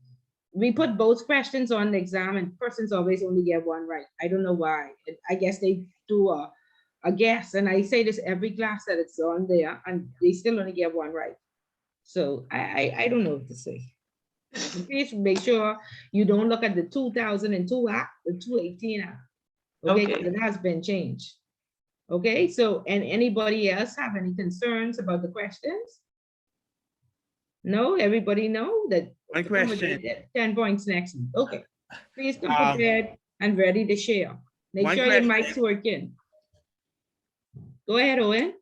we put both questions on the exam and persons always only get one right. I don't know why. I guess they do a guess, and I say this every class that it's on there and they still only get one right. So I don't know what to say. Please make sure you don't look at the 2002 Act, the 2018 Act. Okay, Okay. it has been changed. Okay, so, and anybody else have any concerns about the questions? No, everybody know that. One question. 10 points next week. Okay, please come prepared and ready to share. Make sure your mic's working. Go ahead, Owen.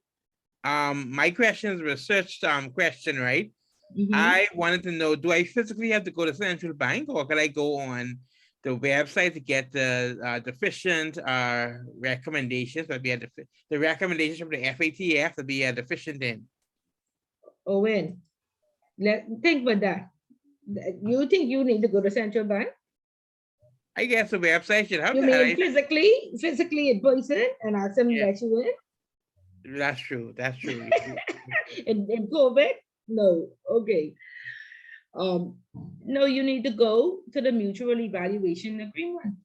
My question is a research question, right? Mhm. I wanted to know, do I physically have to go to central bank or can I go on the website to get the deficient recommendations that be the recommendations from the FATF to be deficient in? Owen, think about that. You think you need to go to central bank? I guess the website should have You that. mean physically in person and ask them to let you in? That's true. That's true. in COVID? No. Okay. No, you need to go to the mutual evaluation agreement.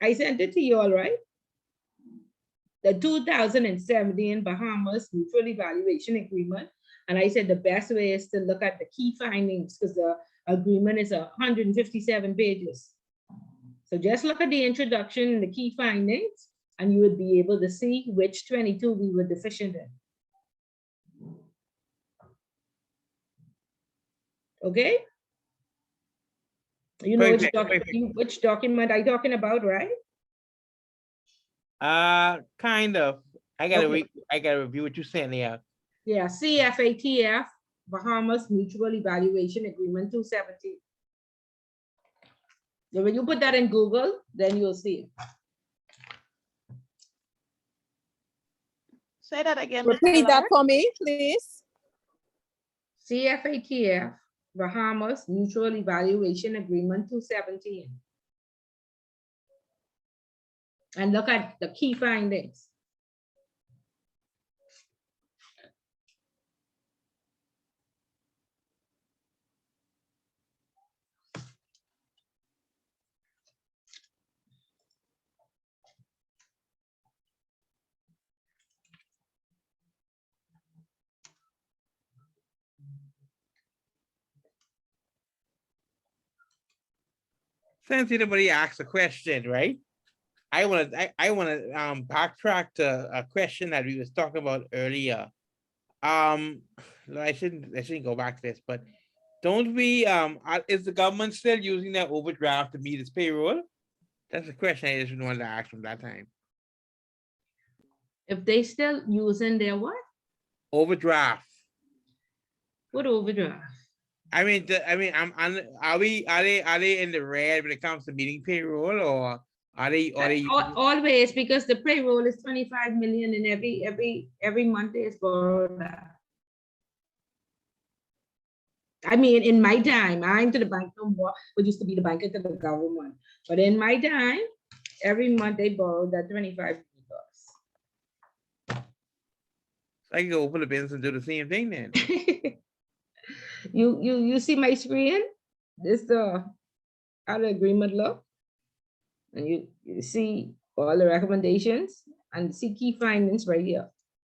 I sent it to you all right. The 2017 Bahamas Mutual Evaluation Agreement. And I said the best way is to look at the key findings because the agreement is 157 pages. So just look at the introduction and the key findings, and you would be able to see which 22 we were deficient in. Okay? You know which document I'm talking about, right? Kind of. I gotta review what you sent there. Yeah, CFATF, Bahamas Mutual Evaluation Agreement 217. So when you put that in Google, then you'll see it. Say that again. Repeat that for me, please. CFATF, Bahamas Mutual Evaluation Agreement 217. And look at the key findings. Since anybody asked a question, right? I want to backtrack to a question that we was talking about earlier. I shouldn't go back to this, but don't we is the government still using that overdraft to meet its payroll? That's a question I just wanted to ask from that time. If they still using their what? Overdraft. What overdraft? Are they in the red when it comes to meeting payroll, or are they always, because the payroll is 25 million and every month they is borrowed that. I mean, in my time, I'm to the bank no more, but used to be the banker to the government. But in my time, every month they borrowed that $25 million. I can go open the business and do the same thing then. You see my screen? This the how the agreement look, and you see all the recommendations and see key findings right here.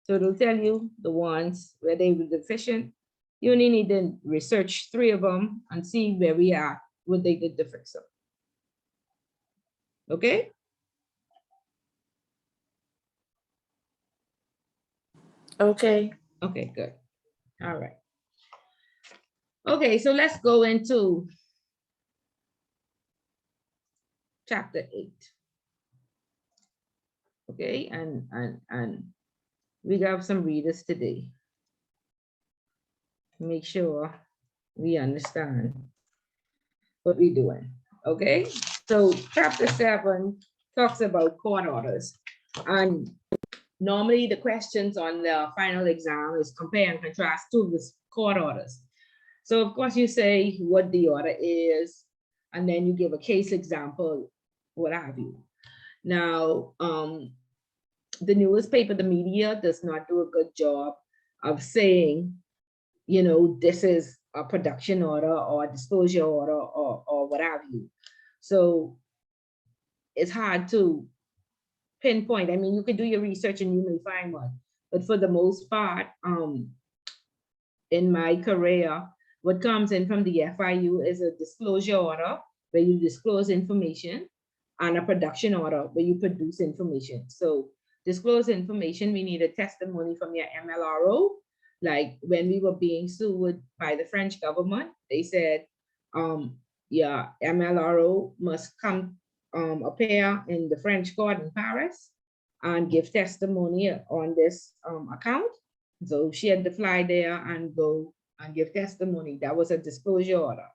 So it'll tell you the ones where they were deficient. You only need to research 3 of them and see where we are, what they did to fix them. Okay? Okay. Okay, good. All right. Okay, so let's go into chapter 8. Okay, and we got some readers today. Make sure we understand what we're doing. Okay, so chapter 7 talks about court orders, and normally the questions on the final exam is compare and contrast to the court orders. So of course you say what the order is, and then you give a case example, what have you. Now, the newspaper, the media does not do a good job of saying, you know, this is a production order or a disclosure order or what have you. So it's hard to pinpoint. I mean, you can do your research and you may find one, but for the most part, in my career, what comes in from the FIU is a disclosure order where you disclose information, and a production order where you produce information. So disclose information, we need a testimony from your MLRO. Like when we were being sued by the French government, they said, yeah, MLRO must come appear in the French court in Paris and give testimony on this account. So she had to fly there and go and give testimony. That was a disclosure order.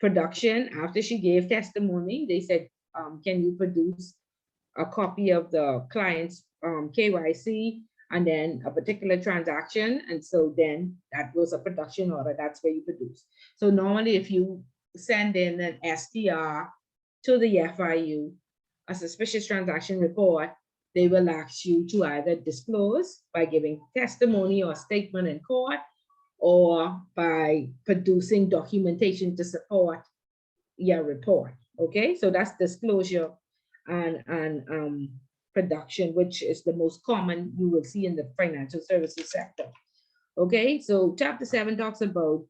Production, after she gave testimony, they said, can you produce a copy of the client's KYC and then a particular transaction? And so then that was a production order. That's where you produce. So normally if you send in an STR to the FIU, a suspicious transaction report, they will ask you to either disclose by giving testimony or statement in court, or by producing documentation to support your report. Okay, so that's disclosure and production, which is the most common you will see in the financial services sector. Okay, so chapter 7 talks about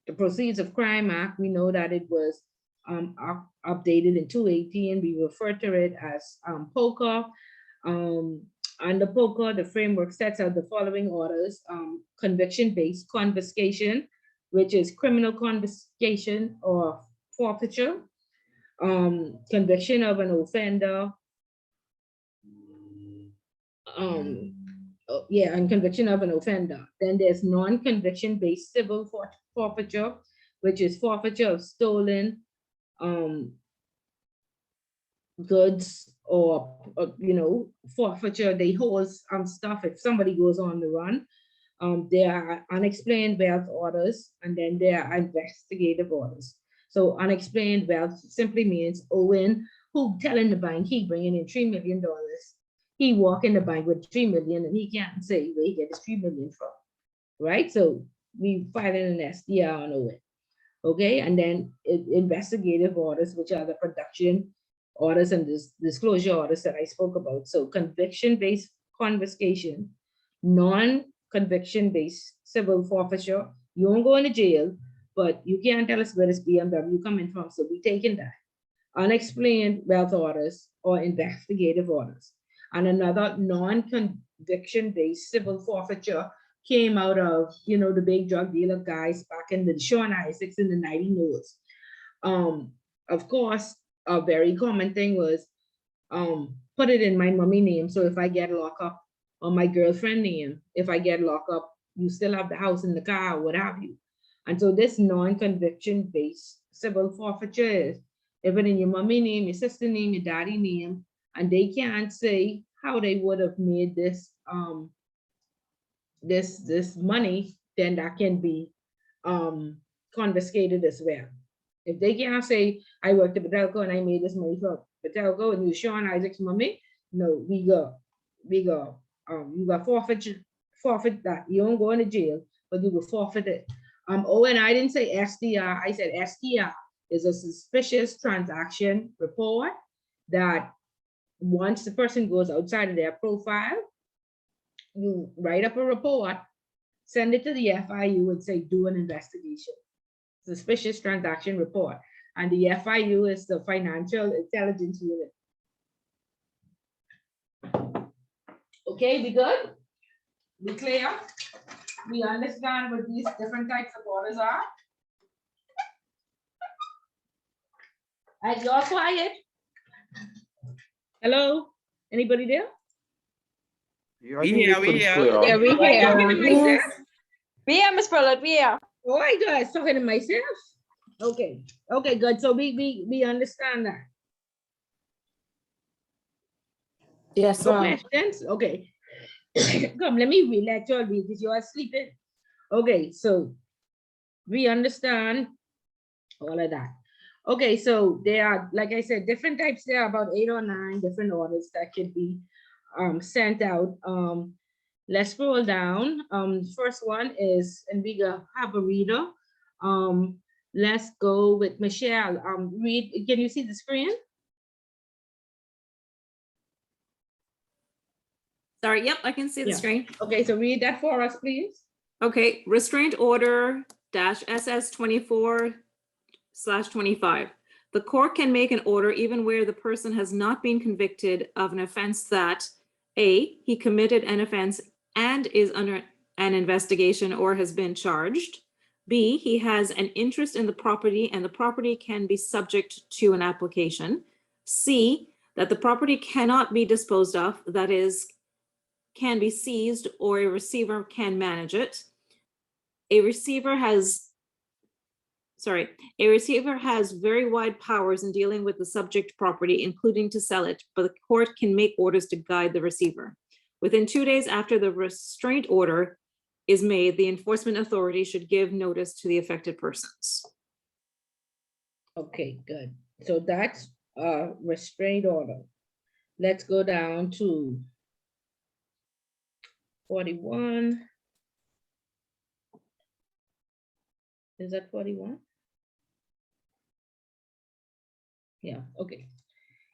the Proceeds of Crime Act. We know that it was updated in 2018. We refer to it as POCA. Under POCA, the framework sets out the following orders: conviction-based confiscation, which is criminal confiscation or forfeiture, conviction of an offender, and conviction of an offender. Then there's non-conviction-based civil forfeiture, which is forfeiture of stolen goods, or you know, forfeiture, they hold stuff if somebody goes on the run. There are unexplained wealth orders, and then there are investigative orders. So unexplained wealth simply means Owen, who telling the bank he bringing in $3 million. He walk in the bank with $3 million and he can't say where he get his $3 million from, right? So we file an SDR on Owen. Okay, and then investigative orders, which are the production orders and disclosure orders that I spoke about. So conviction-based confiscation, non-conviction-based civil forfeiture. You won't go into jail, but you can't tell us where this BMW coming from, so we taking that. Unexplained wealth orders or investigative orders. And another non-conviction-based civil forfeiture came out of, you know, the big drug dealer guys back in the Sean Isaacs in the 90s. Of course, a very common thing was put it in my mommy name. So if I get locked up, or my girlfriend name, if I get locked up, you still have the house and the car, what have you. And so this non-conviction based civil forfeiture is if it in your mommy name, your sister name, your daddy name, and they can't say how they would have made this this money, then that can be confiscated as well. If they can't say, I worked at Betelco and I made this money from Betelco and you Sean Isaac's mommy, no, we go, you got forfeit that. You don't go into jail, but you will forfeit it. Oh, and I didn't say SDR, I said STR is a suspicious transaction report that once the person goes outside of their profile, you write up a report, send it to the FIU and say, do an investigation. Suspicious transaction report. And the FIU is the Financial Intelligence Unit. Okay, we good? We clear? We understand what these different types of orders are? And you're quiet. Hello? Anybody there? Yeah, I We think here, it's we pretty here. clear. Yeah, we Oh, I'm here. talking to myself. We here, Miss Paulette, we here. Oh, I was talking to myself. Okay, okay, good. So we understand that. Yes, No ma'am. questions? Okay. Come, let me read. Let you all read this. You are sleeping. Okay, so we understand all of that. Okay, so there are, like I said, different types. There are about 8 or 9 different orders that can be sent out. Let's scroll down. First one is, and we have a reader. Let's go with Michelle. Read. Can you see the screen? Sorry, yep, I can see the Yeah. screen. Okay, so read that for us, please. Okay, restraint order -SS 24/25. The court can make an order even where the person has not been convicted of an offense that A, he committed an offense and is under an investigation or has been charged. B, he has an interest in the property and the property can be subject to an application. C, that the property cannot be disposed of, that is, can be seized or a receiver can manage it. A receiver has very wide powers in dealing with the subject property, including to sell it, but the court can make orders to guide the receiver. Within 2 days after the restraint order is made, the enforcement authority should give notice to the affected persons. Okay, good. So that's a restraint order. Let's go down to 41. Is that 41? Yeah, okay.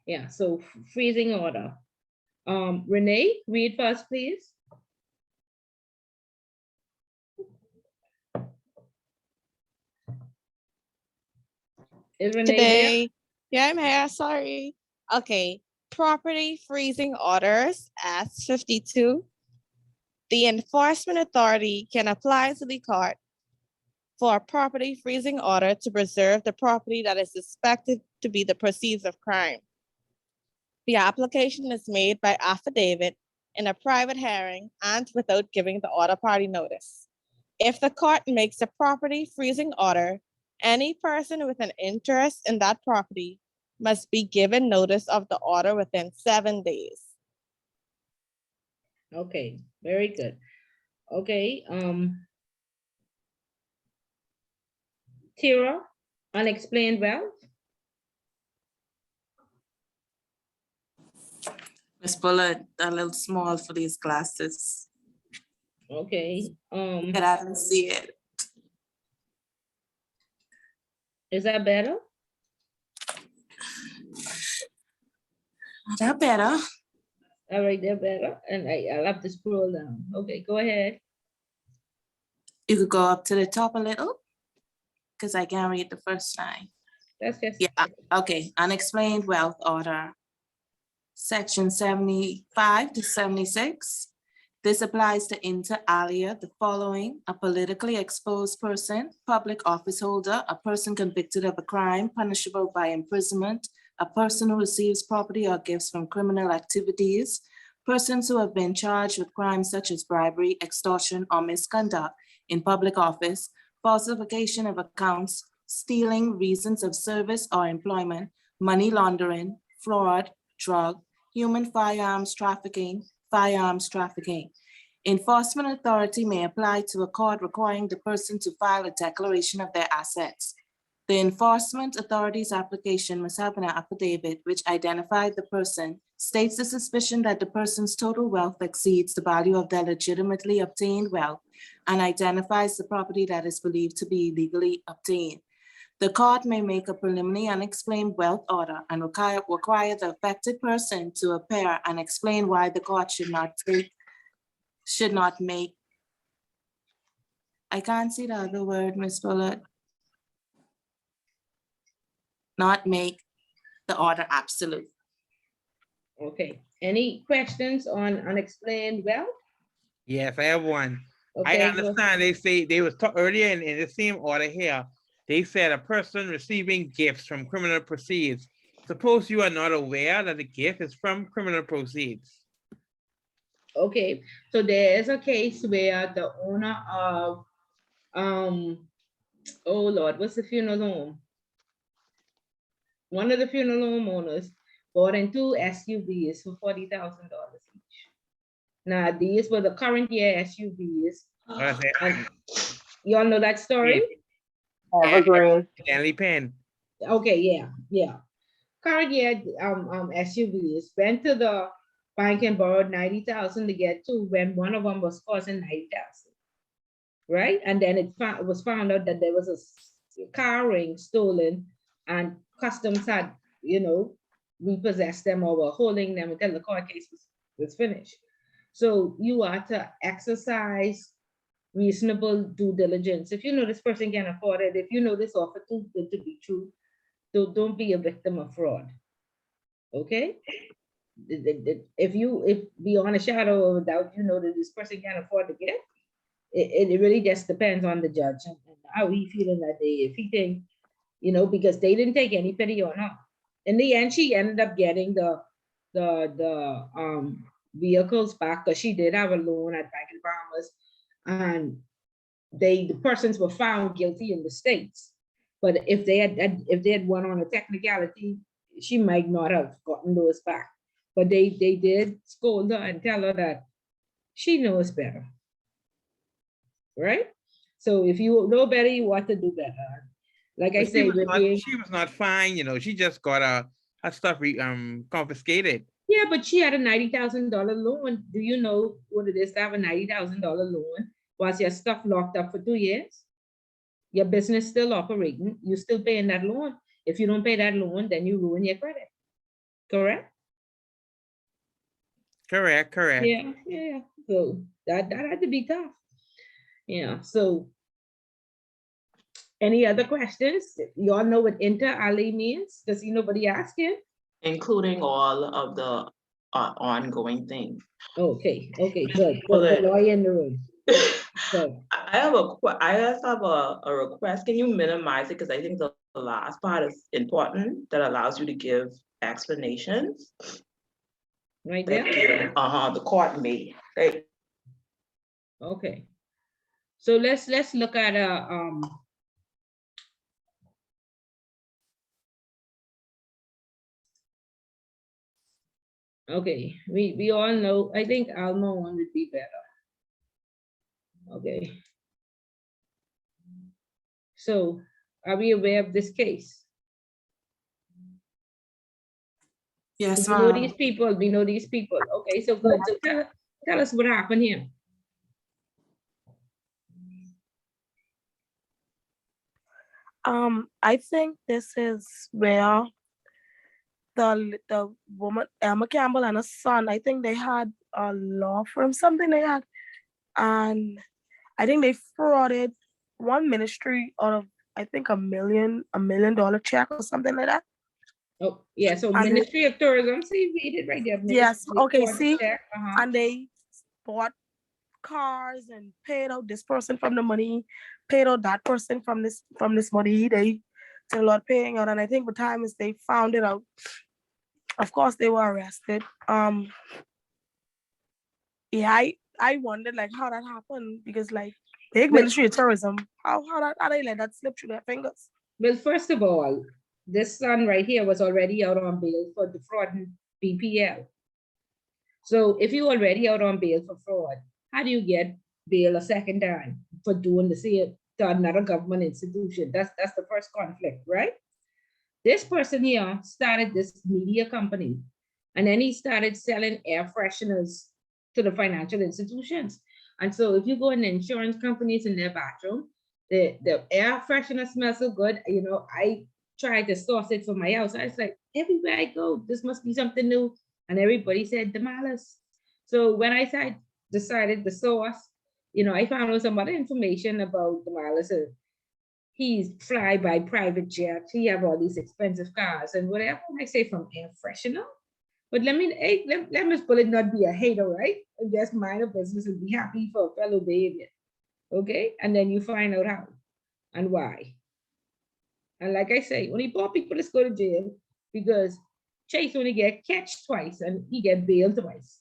Yeah, so freezing order. Renee, read first, please. Is Renee there? Today, yeah, I'm here, sorry. Okay, property freezing orders as 52. The enforcement authority can apply to the court for a property freezing order to preserve the property that is suspected to be the proceeds of crime. The application is made by affidavit in a private hearing and without giving the order party notice. If the court makes a property freezing order, any person with an interest in that property must be given notice of the order within 7 days. Okay, very good. Okay, Tira, unexplained wealth. Miss Bullard, a little small for these glasses. Okay, But I don't see it. is that better? That better. All right, they're better. And I'll have to scroll down. Okay, go ahead. You could go up to the top a little, because I can't read the first line. That's just. Yeah, okay, unexplained wealth order. Section 75 to 76. This applies to inter alia the following: a politically exposed person, public office holder, a person convicted of a crime punishable by imprisonment, a person who receives property or gifts from criminal activities, persons who have been charged with crimes such as bribery, extortion, or misconduct in public office, falsification of accounts, stealing reasons of service or employment, money laundering, fraud, drug, human firearms trafficking. Enforcement authority may apply to a court requiring the person to file a declaration of their assets. The enforcement authority's application must have an affidavit which identifies the person, states the suspicion that the person's total wealth exceeds the value of their legitimately obtained wealth, and identifies the property that is believed to be legally obtained. The court may make a preliminary unexplained wealth order and require the affected person to appear and explain why the court should not make. I can't see the other word, Ms. Bullard. Not make the order absolute. Okay, any questions on unexplained wealth? Yes, I have one. I Okay, go- understand they say they was earlier in the same order here. They said a person receiving gifts from criminal proceeds. Suppose you are not aware that the gift is from criminal proceeds. Okay, so there is a case where the owner of, oh Lord, what's the funeral home? One of the funeral home owners bought in 2 SUVs for $40,000 each. Now, these were the current year SUVs. And y'all know that story? Evergreen. Stanley Penn. Okay, yeah. Current year SUVs went to the bank and borrowed 90,000 to get 2 when one of them was costing 90,000. Right? And then it was found out that there was a car ring stolen and customs had, repossessed them or were holding them until the court case was finished. So you are to exercise reasonable due diligence. If you know this person can afford it, if you know this offer too good to be true, don't be a victim of fraud. Okay? If beyond a shadow of a doubt, you know that this person can't afford to get, it really just depends on the judge and how he feeling that day. If he think, because they didn't take any pity on her. In the end, she ended up getting the vehicles back because she did have a loan at Bank of Bahamas, and the persons were found guilty in the States. But if they had won on a technicality, she might not have gotten those back. But they did scold her and tell her that she knows better. Right? So if you know better, you want to do better. Like I say, she was not fine, she just got her stuff confiscated. Yeah, but she had a $90,000 loan. Do you know what it is to have a $90,000 loan whilst your stuff locked up for 2 years? Your business still operating, you still paying that loan. If you don't pay that loan, then you ruin your credit. Correct? Correct. Yeah. So that had to be tough. Yeah. So any other questions? Y'all know what inter alia means? Does nobody asking? Including all of the ongoing things. Okay, good. The lawyer in the room. I just have a request. Can you minimize it? Because I think the last part is important, that allows you to give explanations. Right there? The court made. Right? Okay. So let's look at okay, we all know, I think Alma one would be better. Okay. So are we aware of this case? Yes, we know these people. Okay, so good. So tell us what happened here. I think this is where the woman, Emma Campbell, and her son, I think they had a law firm, something they had, and I think they frauded one ministry out of, I think, $1 million check or something like that. Oh, yeah, so Ministry of Tourism, see, read it right there. Yes, okay, see, and they bought cars and paid out this person from the money, paid out that person from this money. They did a lot of paying out, and I think the time is they found it out. Of course, they were arrested. Yeah, I wondered like how that happened, because like big Ministry of Tourism, how they let that slip through their fingers? Well, first of all, this son right here was already out on bail for defrauding BPL. So if you're already out on bail for fraud, how do you get bail a second time for doing the same to another government institution? That's the first conflict, right? This person here started this media company, and then he started selling air fresheners to the financial institutions. And so if you go in the insurance companies in their bathroom, the air freshener smells so good. I tried to source it for my house. I was like, everywhere I go, this must be something new. And everybody said tamales. So when I decided the source, I found out some other information about tamales. He's fly by private jet. He have all these expensive cars and whatever. I say from air freshener. But let Miss Bullet not be a hater, right? And just mind a business and be happy for fellow behavior. Okay, and then you find out how and why. And like I say, only poor people just go to jail because Chase only get catched twice and he get bailed twice.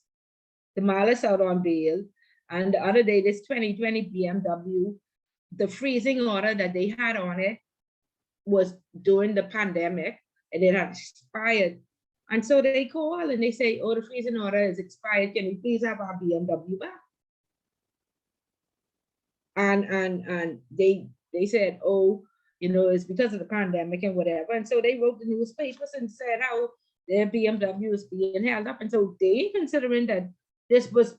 The malice out on bail. And the other day, this 2020 BMW, the freezing order that they had on it was during the pandemic and it had expired. And so they call and they say, oh, the freezing order is expired. Can we please have our BMW back? And they said, oh, you know, it's because of the pandemic and whatever. And so they wrote the newspapers and said how their BMW is being held up. And so they, considering that this was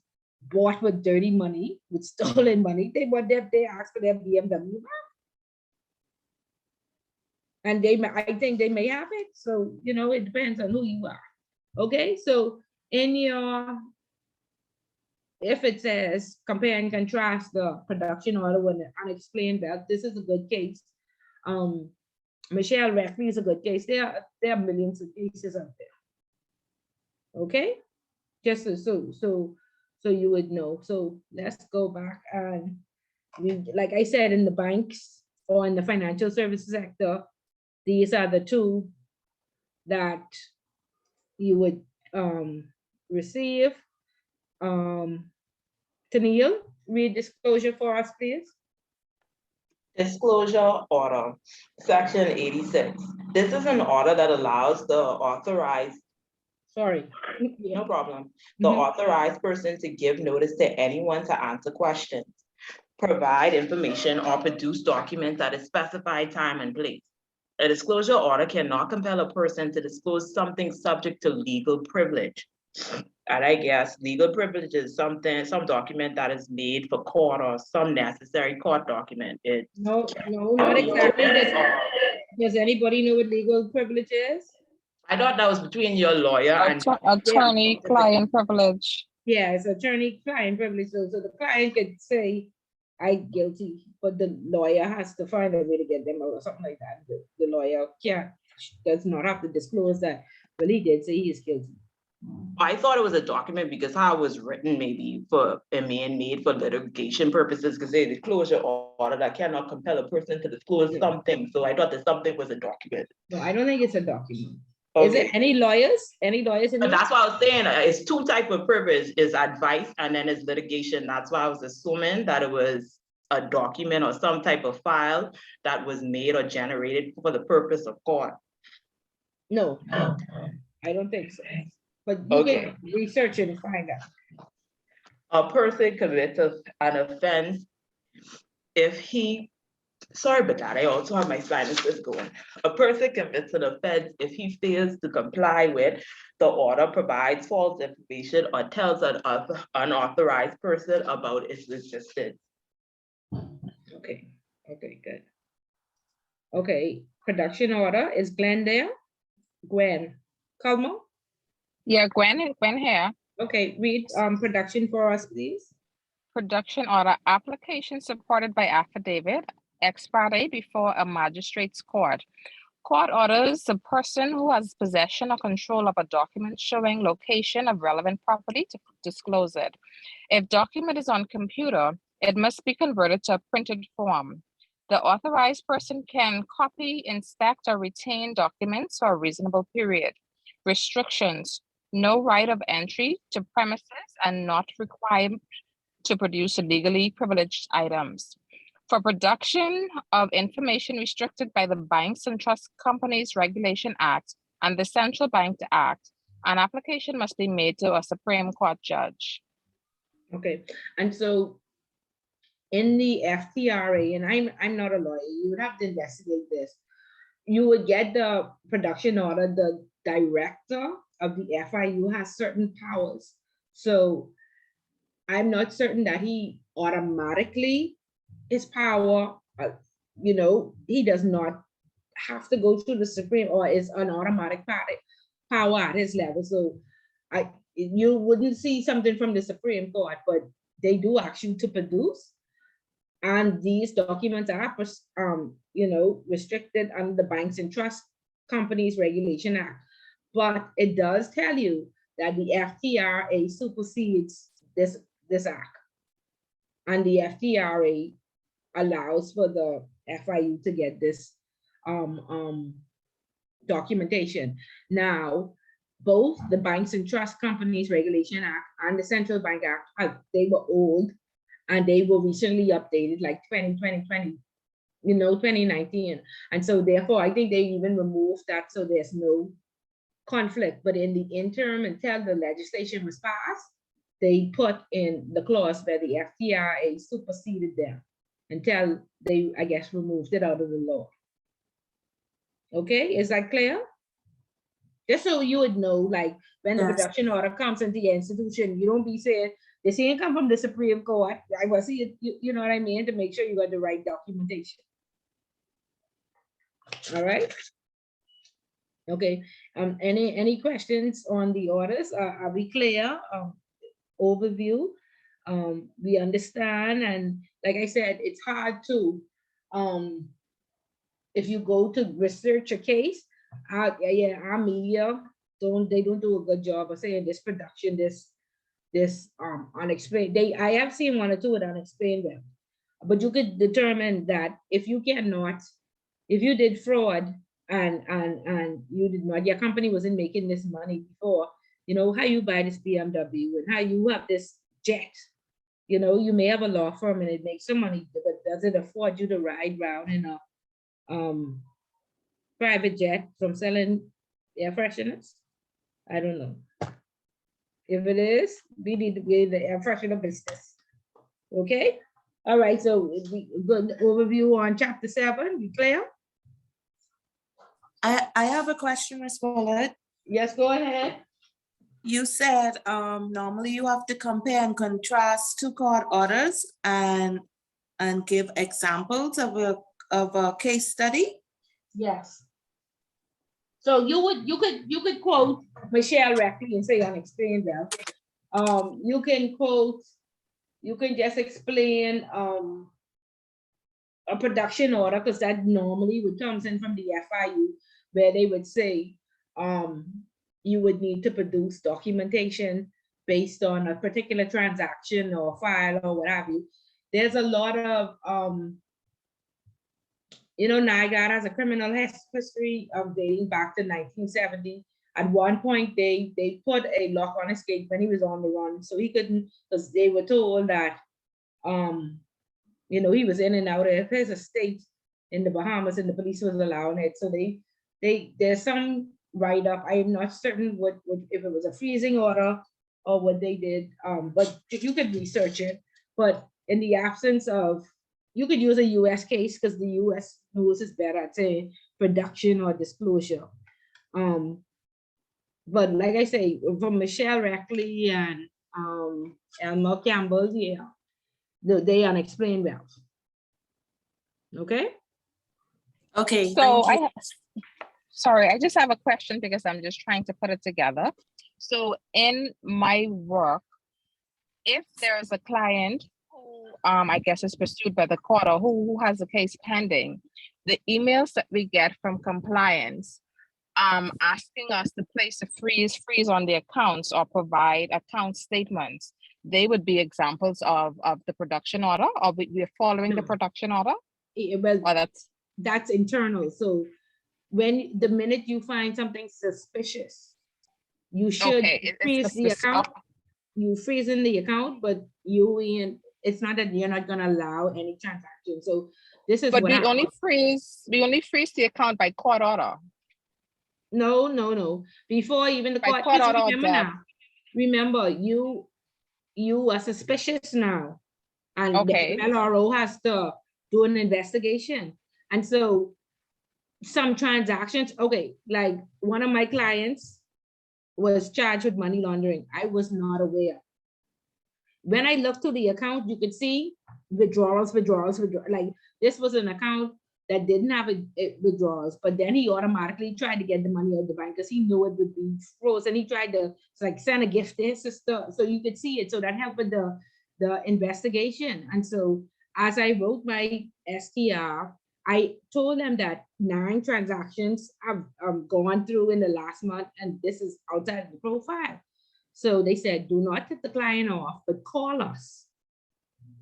bought with dirty money, with stolen money, they asked for their BMW back. And I think they may have it. So, you know, it depends on who you are. Okay, so in your, if it says compare and contrast the production order with the unexplained wealth, this is a good case. Michelle Reckley is a good case. There are millions of cases out there. Okay, just so you would know. So let's go back and like I said, in the banks or in the financial services sector, these are the two that you would receive. Tennille, read disclosure for us, please. Disclosure order, section 86. This is an order that allows the authorized, no problem, the authorized person to give notice to anyone to answer questions, provide information, or produce documents at a specified time and place. A disclosure order cannot compel a person to disclose something subject to legal privilege. And I guess legal privilege is some document that is made for court or some necessary court document. No, not exactly. Does anybody know what legal privilege is? I thought that was between your lawyer and attorney-client privilege. Yeah, it's attorney-client privilege. So the client could say, I'm guilty, but the lawyer has to find a way to get them out or something like that. The lawyer does not have to disclose that, but he did say he is guilty. I thought it was a document because how it was written maybe for made for litigation purposes, because they disclosure order that cannot compel a person to disclose something. So I thought that something was a document. No, I don't think it's a document. Okay. Is it any lawyers? Any lawyers in But that's why I was saying it's two types of privilege, is advice and then it's litigation. That's why I was assuming that it was a document or some type of file that was made or generated for the purpose of court. No, I don't think so. But you can research it and find out. A person commits an offense if he, sorry about that, I also have my sinuses going. A person commits an offense if he fails to comply with the order, provides false information, or tells an unauthorized person about its existence. Okay, good. Okay, production order is Gwen there? Gwen Culmo? Yeah, Gwen here. Okay, read production for us, please. Production order, application supported by affidavit, expiry before a magistrate's court. Court orders the person who has possession or control of a document showing location of relevant property to disclose it. If document is on computer, it must be converted to a printed form. The authorized person can copy, inspect, or retain documents for a reasonable period. Restrictions: no right of entry to premises and not required to produce legally privileged items. For production of information restricted by the Banks and Trust Companies Regulation Act and the Central Bank Act, an application must be made to a Supreme Court judge. Okay, and so in the FTRA, and I'm not a lawyer, you would have to investigate this. You would get the production order, the director of the FIU has certain powers. So I'm not certain that he automatically, his power, he does not have to go through the Supreme, or is an automatic power at his level. So you wouldn't see something from the Supreme Court, but they do ask you to produce. And these documents are, restricted under the Banks and Trust Companies Regulation Act. But it does tell you that the FTRA supersedes this act. And the FTRA allows for the FIU to get this documentation. Now, both the Banks and Trust Companies Regulation Act and the Central Bank Act, they were old and they were recently updated like 2020, 2019. And so therefore, I think they even removed that so there's no conflict. But in the interim, until the legislation was passed, they put in the clause where the FTRA superseded them until they, I guess, removed it out of the law. Okay, is that clear? Just so you would know, like when the Yes. production order comes into your institution, you don't be saying, this ain't come from the Supreme Court. I will see it, you know what I mean, to make sure you got the right documentation. All right. Okay, any questions on the orders? Are we clear? Overview. We understand, and like I said, it's hard to, if you go to research a case, our media don't do a good job of saying this production, this unexplained. I have seen one or two with unexplained wealth, but you could determine that if you did fraud and you did not, your company wasn't making this money before, how you buy this BMW and how you have this jet, you may have a law firm and it makes some money, but does it afford you to ride around in a private jet from selling air fresheners? I don't know. If it is, we need to be in the air freshener business. Okay. All right. So good overview on chapter 7. You clear? I have a question, Ms. Fuller. Yes, go ahead. You said normally you have to compare and contrast 2 court orders and give examples of a case study. Yes. So you could quote Michelle Reckley and say unexplained wealth. You can just explain a production order, because that normally would comes in from the FIU, where they would say you would need to produce documentation based on a particular transaction or file or what have you. There's a lot of Niagara has a criminal history of dating back to 1970. At one point, they put a lock on his gate when he was on the run, so he couldn't, because they were told that he was in and out of his estate in the Bahamas, and the police was allowing it. So there's some write-up. I am not certain what if it was a freezing order or what they did, but you could research it. But in the absence of, you could use a U.S. case, because the U.S. knows is better at saying production or disclosure. But like I say, from Michelle Reckley and Elmer Campbell, yeah, they unexplained wealth. Okay. Okay. So sorry, I just have a question because I'm just trying to put it together. So in my work, if there's a client who I guess is pursued by the court or who has a case pending, the emails that we get from compliance asking us to place a freeze on the accounts or provide account statements, they would be examples of the production order, or we're following the production order? Well, or that's internal. So the minute you find something suspicious, you should freeze the account. You freeze in the account, but it's not that you're not gonna allow any transaction. So this is but what we only freeze the account by court order. No. Before even the court, remember you are suspicious now, and the LRO has to do an investigation. And so some transactions, like one of my clients was charged with money laundering. I was not aware. When I looked to the account, you could see withdrawals. Like this was an account that didn't have withdrawals, but then he automatically tried to get the money out of the bank because he knew it would be frozen. He tried to send a gift to his sister, so you could see it. So that helped with the investigation. And so as I wrote my STR, I told them that 9 transactions have gone through in the last month, and this is outside the profile. So they said, do not tip the client off, but call us.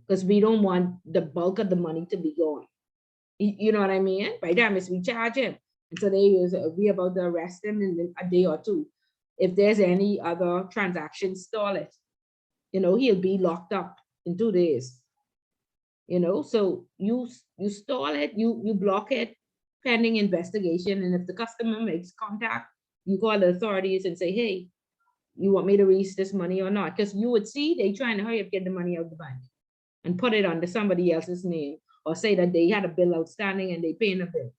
Because we don't want the bulk of the money to be gone. You know what I mean? By the time we charge him. And so we about to arrest him in a day or two. If there's any other transaction, stall it. You know, he'll be locked up in 2 days. You know, so you stall it, you block it pending investigation. And if the customer makes contact, you call the authorities and say, hey, you want me to release this money or not? Because you would see they trying to hurry up, get the money out of the bank and put it under somebody else's name, or say that they had a bill outstanding and they paying a bill.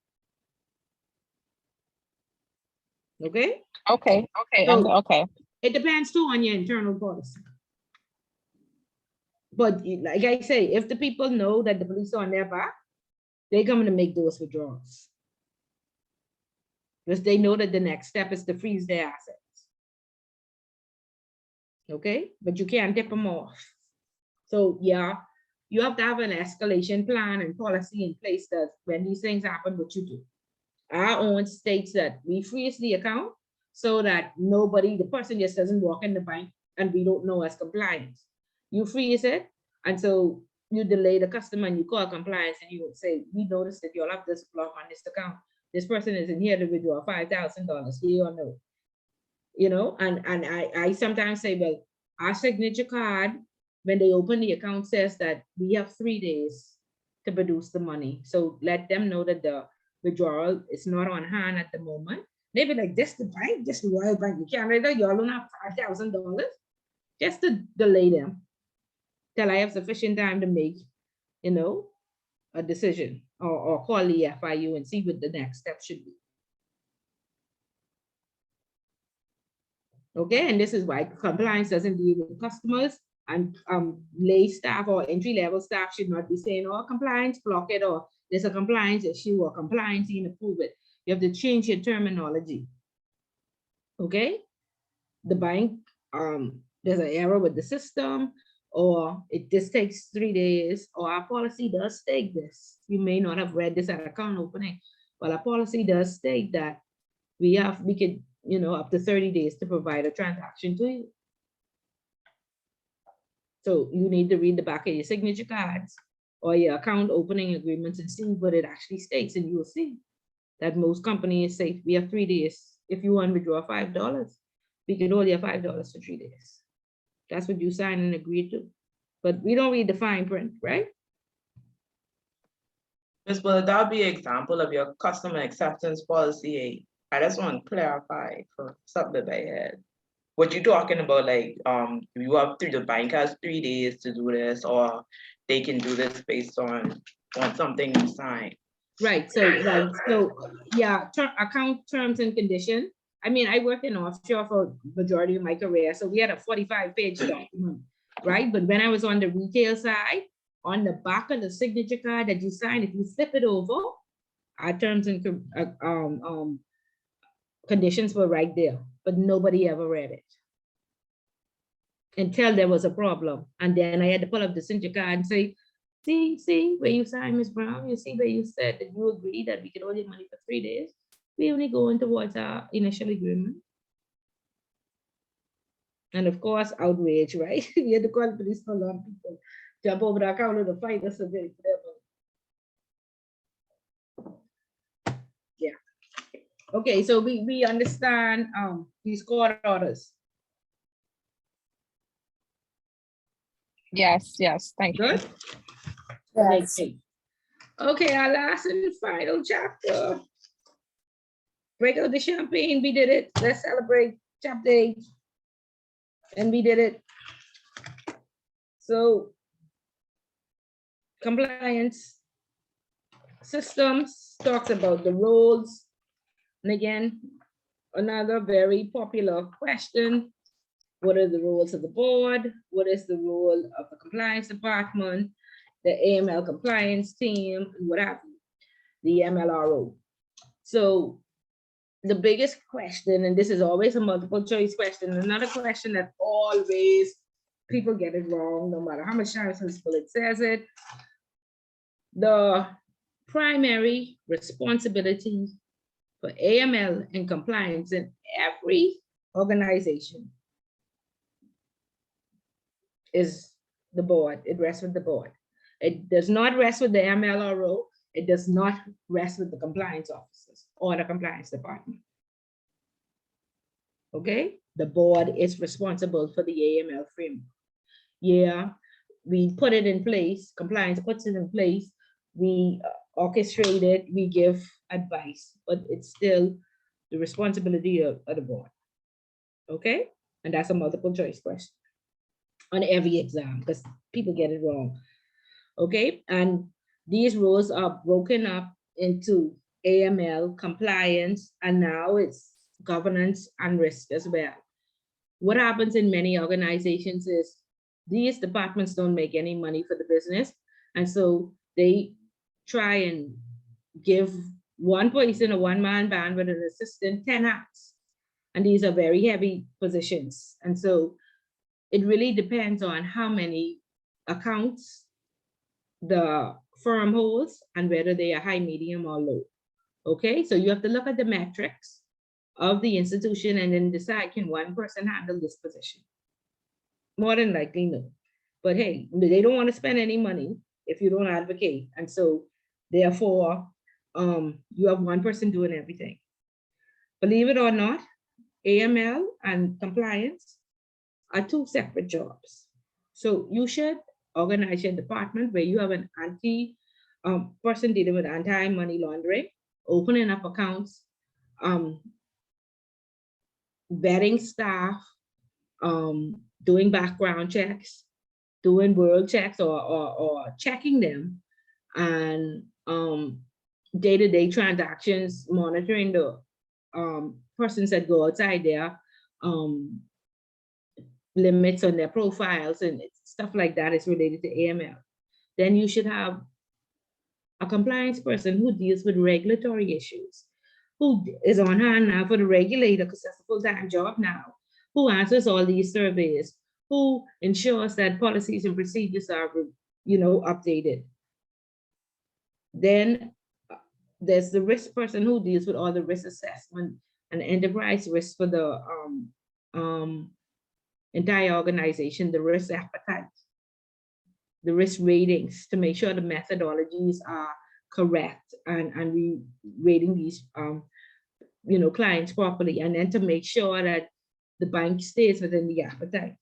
Okay? Okay, So okay. it depends too on your internal policy. But like I say, if the people know that the police are on their back, they're going to make those withdrawals. Because they know that the next step is to freeze their assets. Okay? But you can't tip them off. So yeah, you have to have an escalation plan and policy in place that when these things happen, what you do. Our own states that we freeze the account so that the person just doesn't walk in the bank and we don't know as compliance. You freeze it, and so you delay the customer and you call compliance and you would say, we noticed that you'll have this block on this account. This person is in here to withdraw $5,000, yeah or no? You know, and I sometimes say, well, our signature card, when they open the account, says that we have 3 days to produce the money. So let them know that the withdrawal is not on hand at the moment. They be like, this the bank, this the Royal Bank of Canada, y'all don't have $5,000. Just to delay them till I have sufficient time to make, you know, a decision, or call the FIU and see what the next step should be. Okay, and this is why compliance doesn't deal with customers, and lay staff or entry-level staff should not be saying, oh, compliance, block it, or there's a compliance issue, or compliance, you approve it. You have to change your terminology. Okay, the bank, there's an error with the system, or this takes 3 days, or our policy does state this. You may not have read this at account opening, but our policy does state that we could, you know, up to 30 days to provide a transaction to you. So you need to read the back of your signature cards or your account opening agreements and see what it actually states, and you will see that most companies say we have 3 days. If you want to withdraw $5, we can hold you $5 for 3 days. That's what you sign and agree to. But we don't read the fine print, right? Ms. Will that be an example of your customer acceptance policy? I just want to clarify for something I had. What you're talking about, like, you have the bank has 3 days to do this, or they can do this based on something you sign. Right. So yeah, account terms and conditions. I mean, I worked in offshore for majority of my career, so we had a 45-page document, right? But when I was on the retail side, on the back of the signature card that you sign, if you flip it over, our terms and conditions were right there, but nobody ever read it until there was a problem. And then I had to pull up the signature card and say, see where you signed, Ms. Brown, you see where you said that you agree that we could hold your money for 3 days. We only going towards our initial agreement. And of course, outrage, right? We had to call the police for a lot of people, jump over the counter to fight us, whatever. Yeah. Okay, so we understand these court orders. Yes, thank you. Good? Yes. Okay, our last and final chapter. Break out the champagne, we did it. Let's celebrate chapter 8. And we did it. So, compliance systems talks about the roles. And again, another very popular question. What are the roles of the board? What is the role of the compliance department, the AML compliance team, and what have you, the MLRO? So the biggest question, and this is always a multiple choice question, another question that always people get it wrong, no matter how much times Ms. Bullitt says it. The primary responsibility for AML and compliance in every organization is the board. It rests with the board. It does not rest with the MLRO. It does not rest with the compliance officers or the compliance department. Okay, the board is responsible for the AML framework. Yeah, we put it in place, compliance puts it in place, we orchestrate it, we give advice, but it's still the responsibility of the board. Okay, and that's a multiple choice question on every exam because people get it wrong. Okay, and these roles are broken up into AML, compliance, and now it's governance and risk as well. What happens in many organizations is these departments don't make any money for the business. And so they try and give one person a one-man band with an assistant 10 hats. And these are very heavy positions. And so it really depends on how many accounts the firm holds and whether they are high, medium, or low. Okay, so you have to look at the metrics of the institution and then decide, can one person handle this position? More than likely, no. But hey, they don't want to spend any money if you don't advocate. And so therefore, you have one person doing everything. Believe it or not, AML and compliance are two separate jobs. So you should organize your department where you have an person dealing with anti-money laundering, opening up accounts, vetting staff, doing background checks, doing world checks or checking them, and day-to-day transactions, monitoring the persons that go outside their limits on their profiles and stuff like that is related to AML. Then you should have a compliance person who deals with regulatory issues, who is on hand now for the regulator, because that's a full-time job now, who answers all these surveys, who ensures that policies and procedures are, updated. Then there's the risk person who deals with all the risk assessment and enterprise risk for the entire organization, the risk appetite, the risk ratings to make sure the methodologies are correct and we rating these clients properly, and then to make sure that the bank stays within the appetite.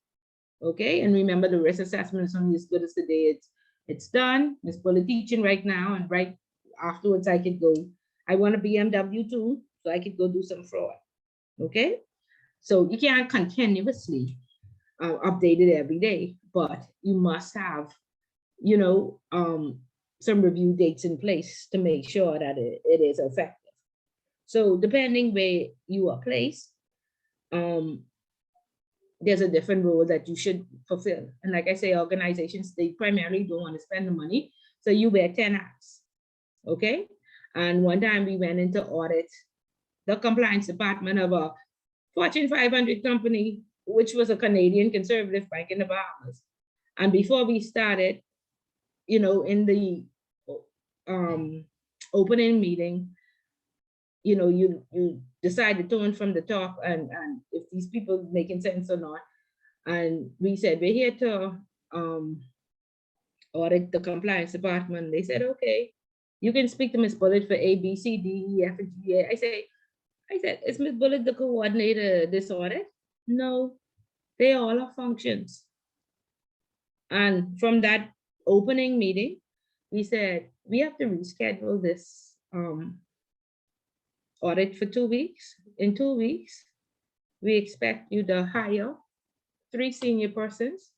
Okay, and remember the risk assessment is only as good as the day it's done. Miss Bullet teaching right now, and right afterwards I could go. I want a BMW too, so I could go do some fraud. Okay, so you can't continuously update it every day, but you must have, some review dates in place to make sure that it is effective. So depending where you are placed, there's a different role that you should fulfill. And like I say, organizations, they primarily don't want to spend the money. So you wear 10 hats, okay? And one time we went into audit the compliance department of a Fortune 500 company, which was a Canadian conservative bank in the Bahamas. And before we started, in the opening meeting, you decide the tone from the top and if these people making sense or not. And we said, we're here to audit the compliance department. They said, okay, you can speak to Ms. Bullet for A, B, C, D, E, F, and G. I said, is Ms. Bullet the coordinator of this audit? No, they all are functions. And from that opening meeting, we said, we have to reschedule this audit for 2 weeks. In 2 weeks, we expect you to hire 3 senior persons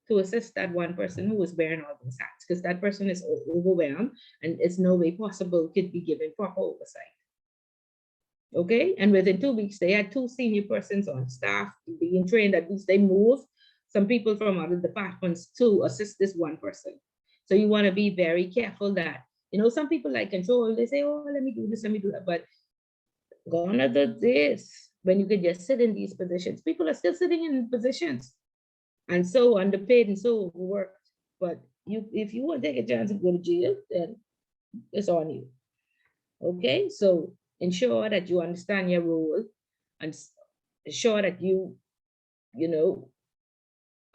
to assist that one person who was wearing all those hats, because that person is overwhelmed and it's no way possible could be given proper oversight. Okay, and within 2 weeks, they had 2 senior persons on staff being trained. At least they moved some people from other departments to assist this one person. So you want to be very careful that, some people like control, they say, oh, let me do this, let me do that, but gone are the days when you could just sit in these positions. People are still sitting in positions and so underpaid and so overworked. But if you want to take a chance and go to jail, then it's on you. Okay, so ensure that you understand your role and ensure that you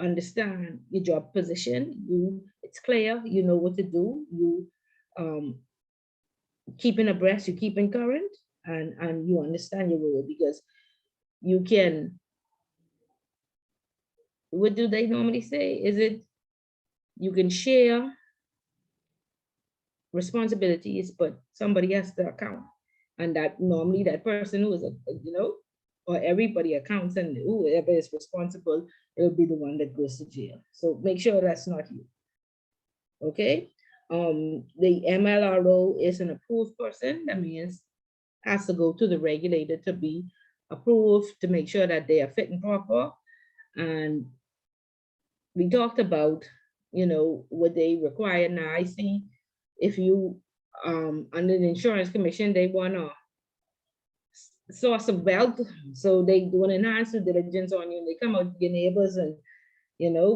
understand your job position, it's clear, you know what to do, you keeping abreast, you keeping current, and you understand your role, because you can, what do they normally say? Is it you can share responsibilities, but somebody has to account. And that normally that person who is, or everybody accounts, and whoever is responsible, it'll be the one that goes to jail. So make sure that's not you. Okay. The MLRO is an approved person. That means has to go to the regulator to be approved, to make sure that they are fit and proper. And we talked about, what they require. Now I see if you under the insurance commission, they want to source of wealth, so they do an enhanced due diligence on you, and they come out to your neighbors and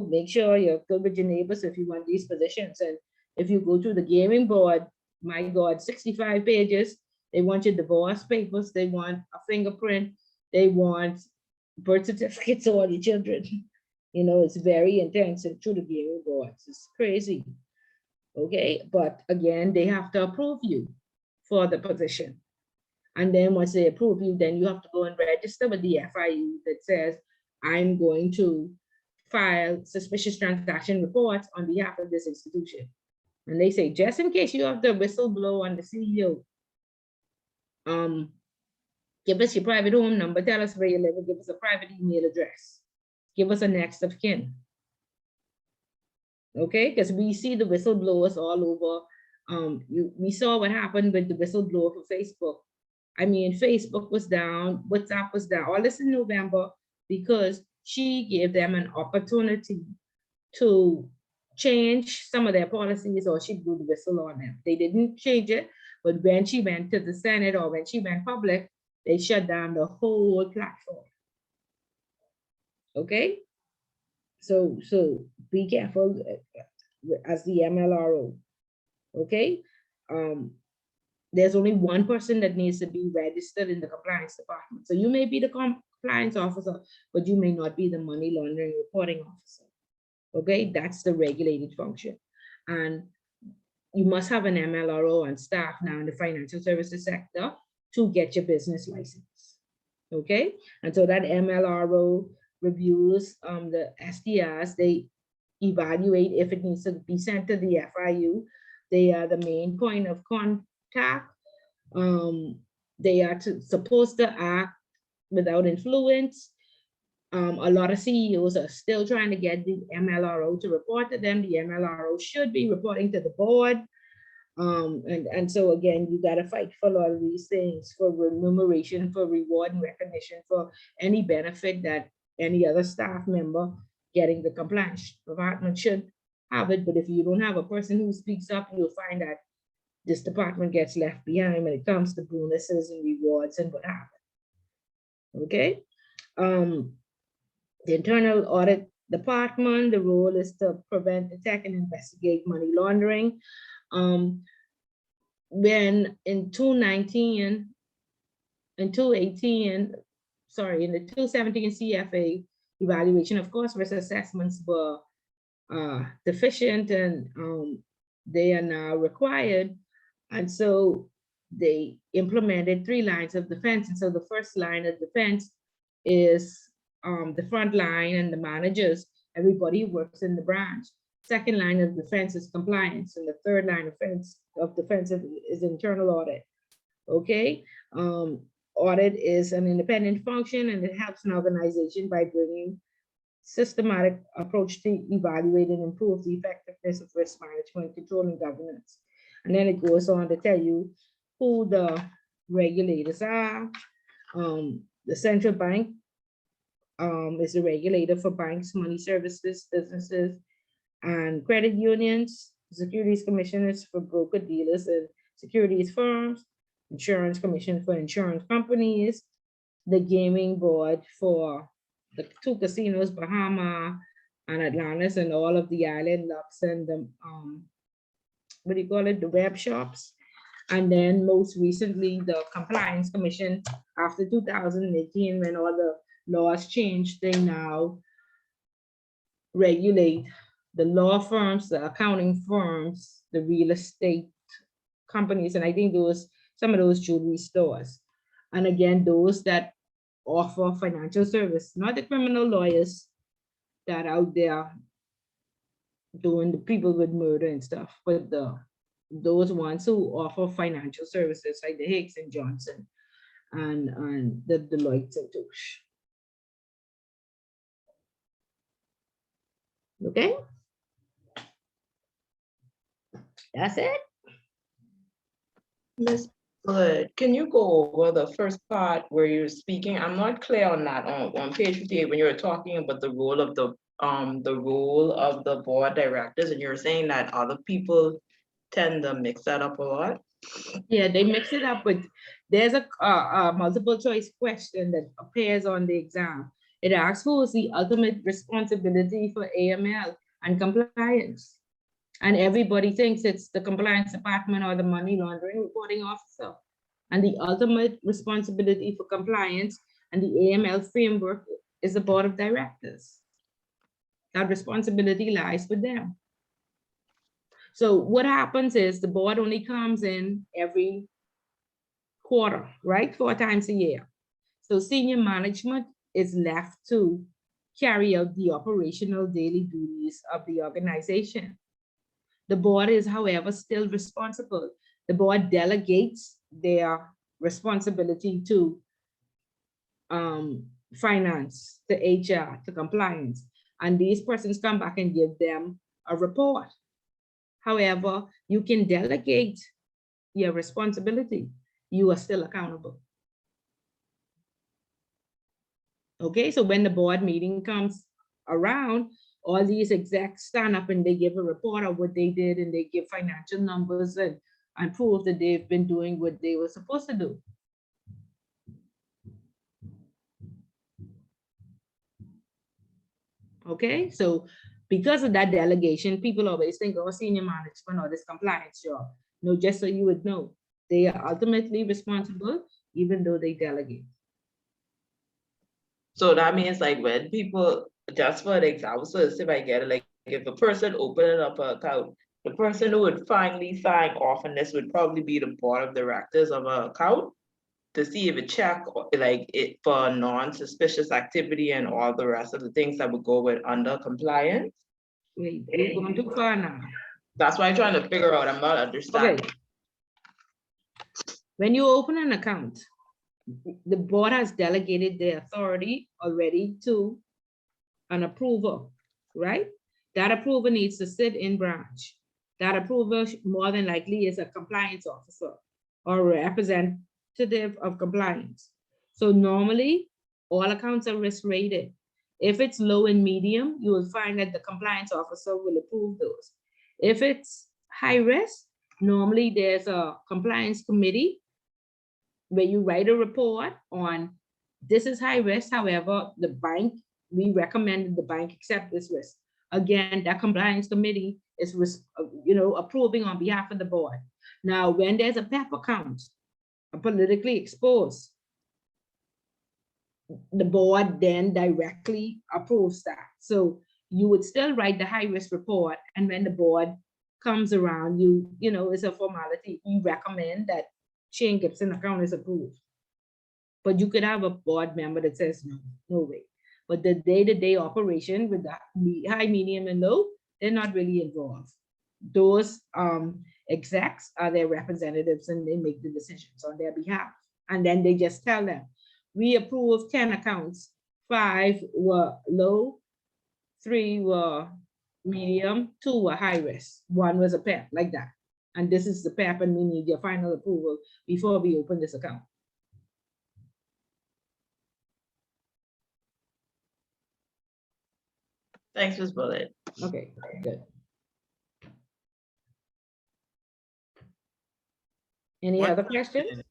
make sure you're good with your neighbors if you want these positions. And if you go to the gaming board, my God, 65 pages, they want your divorce papers, they want a fingerprint, they want birth certificates of all your children. It's very intensive through the gaming boards. It's crazy. Okay, but again, they have to approve you for the position. And then once they approve you, then you have to go and register with the FIU that says, I'm going to file suspicious transaction reports on behalf of this institution. And they say, just in case you have to whistleblow on the CEO, give us your private home number, tell us where you live, and give us a private email address. Give us a next of kin. Okay, because we see the whistleblowers all over. We saw what happened with the whistleblower for Facebook. I mean, Facebook was down, WhatsApp was down, all this in November, because she gave them an opportunity to change some of their policies, or she blew the whistle on them. They didn't change it, but when she went to the Senate or when she went public, they shut down the whole platform. Okay, so be careful as the MLRO. Okay, there's only one person that needs to be registered in the compliance department. So you may be the compliance officer, but you may not be the money laundering reporting officer. Okay, that's the regulated function. And you must have an MLRO on staff now in the financial services sector to get your business license. Okay, and so that MLRO reviews the SDRs, they evaluate if it needs to be sent to the FIU. They are the main point of contact. They are supposed to act without influence. A lot of CEOs are still trying to get the MLRO to report to them. The MLRO should be reporting to the board. And so again, you got to fight for a lot of these things, for remuneration, for reward and recognition, for any benefit that any other staff member getting the compliance department should have it. But if you don't have a person who speaks up, you'll find that this department gets left behind when it comes to bonuses and rewards and what happens. Okay. The internal audit department, the role is to prevent, detect, and investigate money laundering. When in 2019 and 2018, sorry, in the 2017 CFA evaluation, of course, risk assessments were deficient, and they are now required. And so they implemented 3 lines of defense. And so the first line of defense is the front line and the managers, everybody who works in the branch. Second line of defense is compliance, and the third line of defense is internal audit. Okay, audit is an independent function, and it helps an organization by bringing systematic approach to evaluate and improve the effectiveness of risk management, control, and governance. And then it goes on to tell you who the regulators are. The central bank is the regulator for banks, money services, businesses, and credit unions. Securities commissioners for broker dealers and securities firms. Insurance commission for insurance companies. The gaming board for the 2 casinos, Bahamas and Atlantis, and all of the island locks and the what do you call it, the web shops. And then most recently, the compliance commission after 2018, when all the laws changed, they now regulate the law firms, the accounting firms, the real estate companies, and I think some of those jewelry stores. And again, those that offer financial service, not the criminal lawyers that out there doing the people with murder and stuff, but those ones who offer financial services like the Hicks and Johnson and the Deloitte and Touche. Okay, that's it. Miss Good. Can you go over the first part where you're speaking? I'm not clear on that on page 58 when you were talking about the role of the board directors, and you're saying that other people tend to mix that up a lot. Yeah, they mix it up, but there's a multiple choice question that appears on the exam. It asks who is the ultimate responsibility for AML and compliance. And everybody thinks it's the compliance department or the money laundering reporting officer. And the ultimate responsibility for compliance and the AML framework is the board of directors. That responsibility lies with them. So what happens is the board only comes in every quarter, right? 4 times a year. So senior management is left to carry out the operational daily duties of the organization. The board is, however, still responsible. The board delegates their responsibility to finance, to HR, to compliance, and these persons come back and give them a report. However, you can delegate your responsibility. You are still accountable. Okay, so when the board meeting comes around, all these execs stand up and they give a report of what they did, and they give financial numbers and prove that they've been doing what they were supposed to do. Okay, so because of that delegation, people always think, oh, senior management or this compliance job. No, just so you would know, they are ultimately responsible, even though they delegate. So that means like when people, just for an example, so if I get it, like if a person opened up an account, the person who would finally sign off on this would probably be the board of directors of an account to see if a check like it for non-suspicious activity and all the rest of the things that would go with under compliance. Wait, we're going too far now. That's why I'm trying to figure out. I'm not understanding. Okay. When you open an account, the board has delegated their authority already to an approver, right? That approver needs to sit in branch. That approver more than likely is a compliance officer or representative of compliance. So normally all accounts are risk rated. If it's low and medium, you will find that the compliance officer will approve those. If it's high risk, normally there's a compliance committee where you write a report on this is high risk. However, the bank, we recommend the bank accept this risk. Again, that compliance committee is, approving on behalf of the board. Now, when there's a PEP account, a politically exposed, the board then directly approves that. So you would still write the high risk report, and when the board comes around, it's a formality. You recommend that Shane Gibson account is approved. But you could have a board member that says no way. But the day-to-day operation with the high, medium, and low, they're not really involved. Those execs are their representatives, and they make the decisions on their behalf. And then they just tell them, we approved 10 accounts, 5 were low, 3 were medium, 2 were high risk, 1 was a PEP, like that. And this is the PEP, and we need your final approval before we open this account. Thanks, Ms. Bullitt. Okay, good. Any other questions?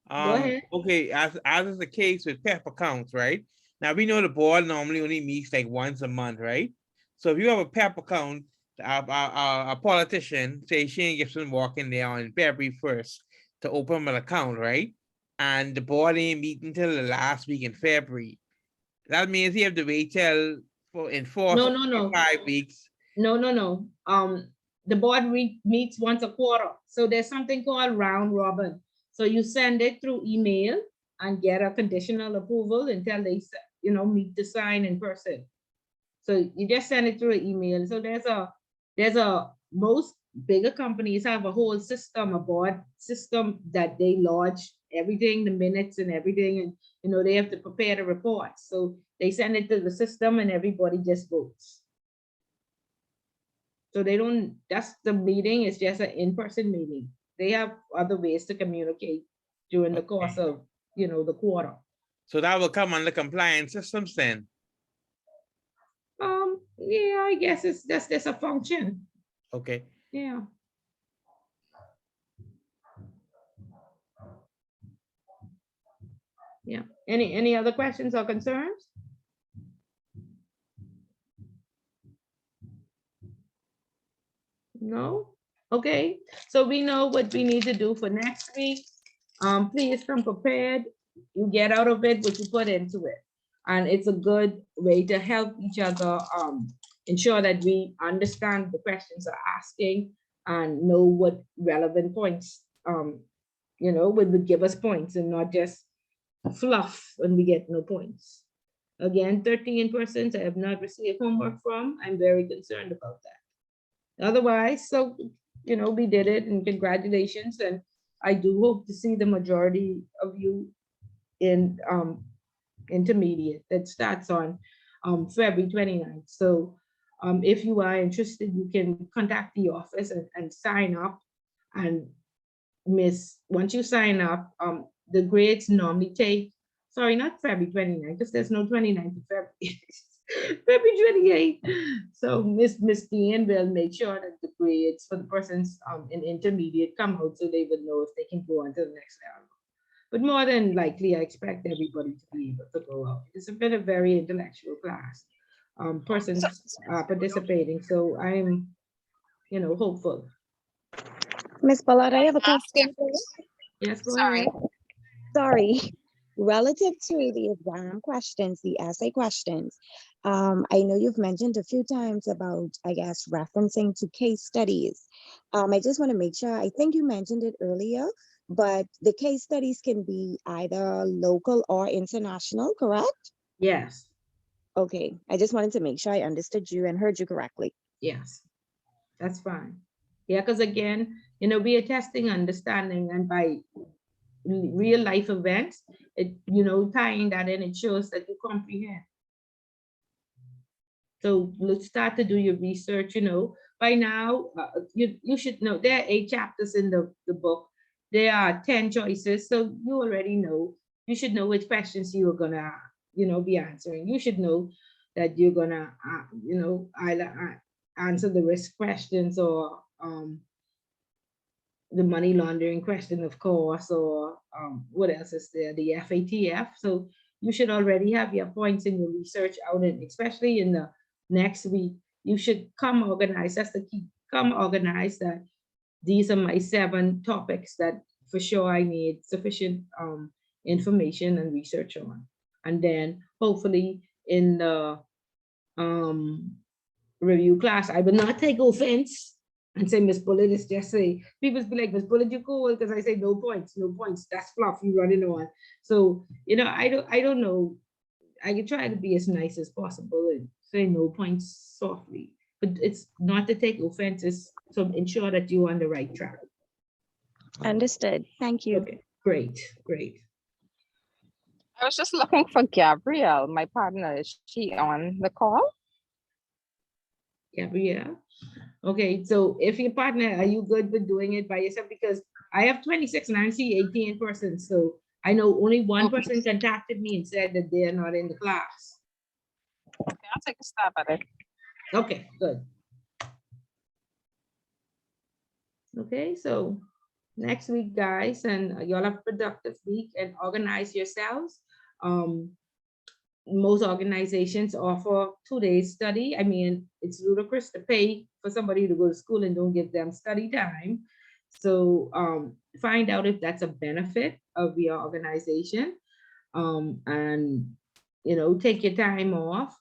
Go ahead. Okay, as is the case with PEP accounts, right? Now we know the board normally only meets like once a month, right? So if you have a PEP account, a politician, say Shane Gibson, walk in there on February 1st to open an account, right? And the board ain't meet until the last week in February. That means you have to wait till for enforce No, no, no. 5 weeks. No. The board meets once a quarter. So there's something called round robin. So you send it through email and get a conditional approval until they, meet the sign in person. So you just send it through an email. So most bigger companies have a whole system, a board system that they lodge everything, the minutes and everything, and they have to prepare the reports. So they send it to the system and everybody just votes. So that's the meeting, it's just an in-person meeting. They have other ways to communicate during the course of, the quarter. So that will come under compliance systems then? Yeah, I guess it's just a function. Okay. Yeah. Yeah. Any other questions or concerns? No? Okay, so we know what we need to do for next week. Please come prepared. You get out of it what you put into it. And it's a good way to help each other ensure that we understand the questions are asking and know what relevant points, would give us points and not just fluff when we get no points. Again, 13 persons I have not received homework from. I'm very concerned about that. Otherwise, so, we did it and congratulations. And I do hope to see the majority of you in intermediate that starts on February 29th. So if you are interested, you can contact the office and sign up. And once you sign up, the grades normally take, sorry, not February 29th, because there's no 29th of February. February 28th. So Miss Dean will make sure that the grades for the persons in intermediate come out so they would know if they can go on to the next level. But more than likely, I expect everybody to be able to go out. It's been a very intellectual class. Persons are participating, so I'm, hopeful. Ms. Ballard, I have a question for you. Yes, go Sorry. ahead. Sorry. Relative to the exam questions, the essay questions, I know you've mentioned a few times about, I guess, referencing to case studies. I just want to make sure, I think you mentioned it earlier, but the case studies can be either local or international, correct? Yes. Okay, I just wanted to make sure I understood you and heard you correctly. Yes, that's fine. Yeah, because again, we are testing understanding, and by real life events, tying that in, it shows that you comprehend. So let's start to do your research. By now, you should know there are 8 chapters in the book. There are 10 choices, so you already know. You should know which questions you are gonna, be answering. You should know that you're gonna, either answer the risk questions or the money laundering question, of course, or what else is there? The FATF. So you should already have your points in your research out, and especially in the next week, you should come organized. That's the key. Come organized that these are my 7 topics that for sure I need sufficient information and research on. And then hopefully in the review class, I will not take offense and say, Miss Bullitt is just say, people be like, Miss Bullitt, you cool, because I say no points, that's fluff, you running on. So, I don't know. I can try to be as nice as possible and say no points softly, but it's not to take offense, it's to ensure that you're on the right track. Understood. Thank you. Okay, great. I was just looking for Gabrielle, my partner. Is she on the call? Gabrielle. Okay, so if your partner, are you good with doing it by yourself? Because I have 26 and I see 18 persons. So I know only one person contacted me and said that they're not in the class. Okay, I'll take a stab at it. Okay, good. Okay, so next week, guys, and y'all have a productive week and organize yourselves. Most organizations offer 2 days study. I mean, it's ludicrous to pay for somebody to go to school and don't give them study time. So find out if that's a benefit of your organization, and take your time off,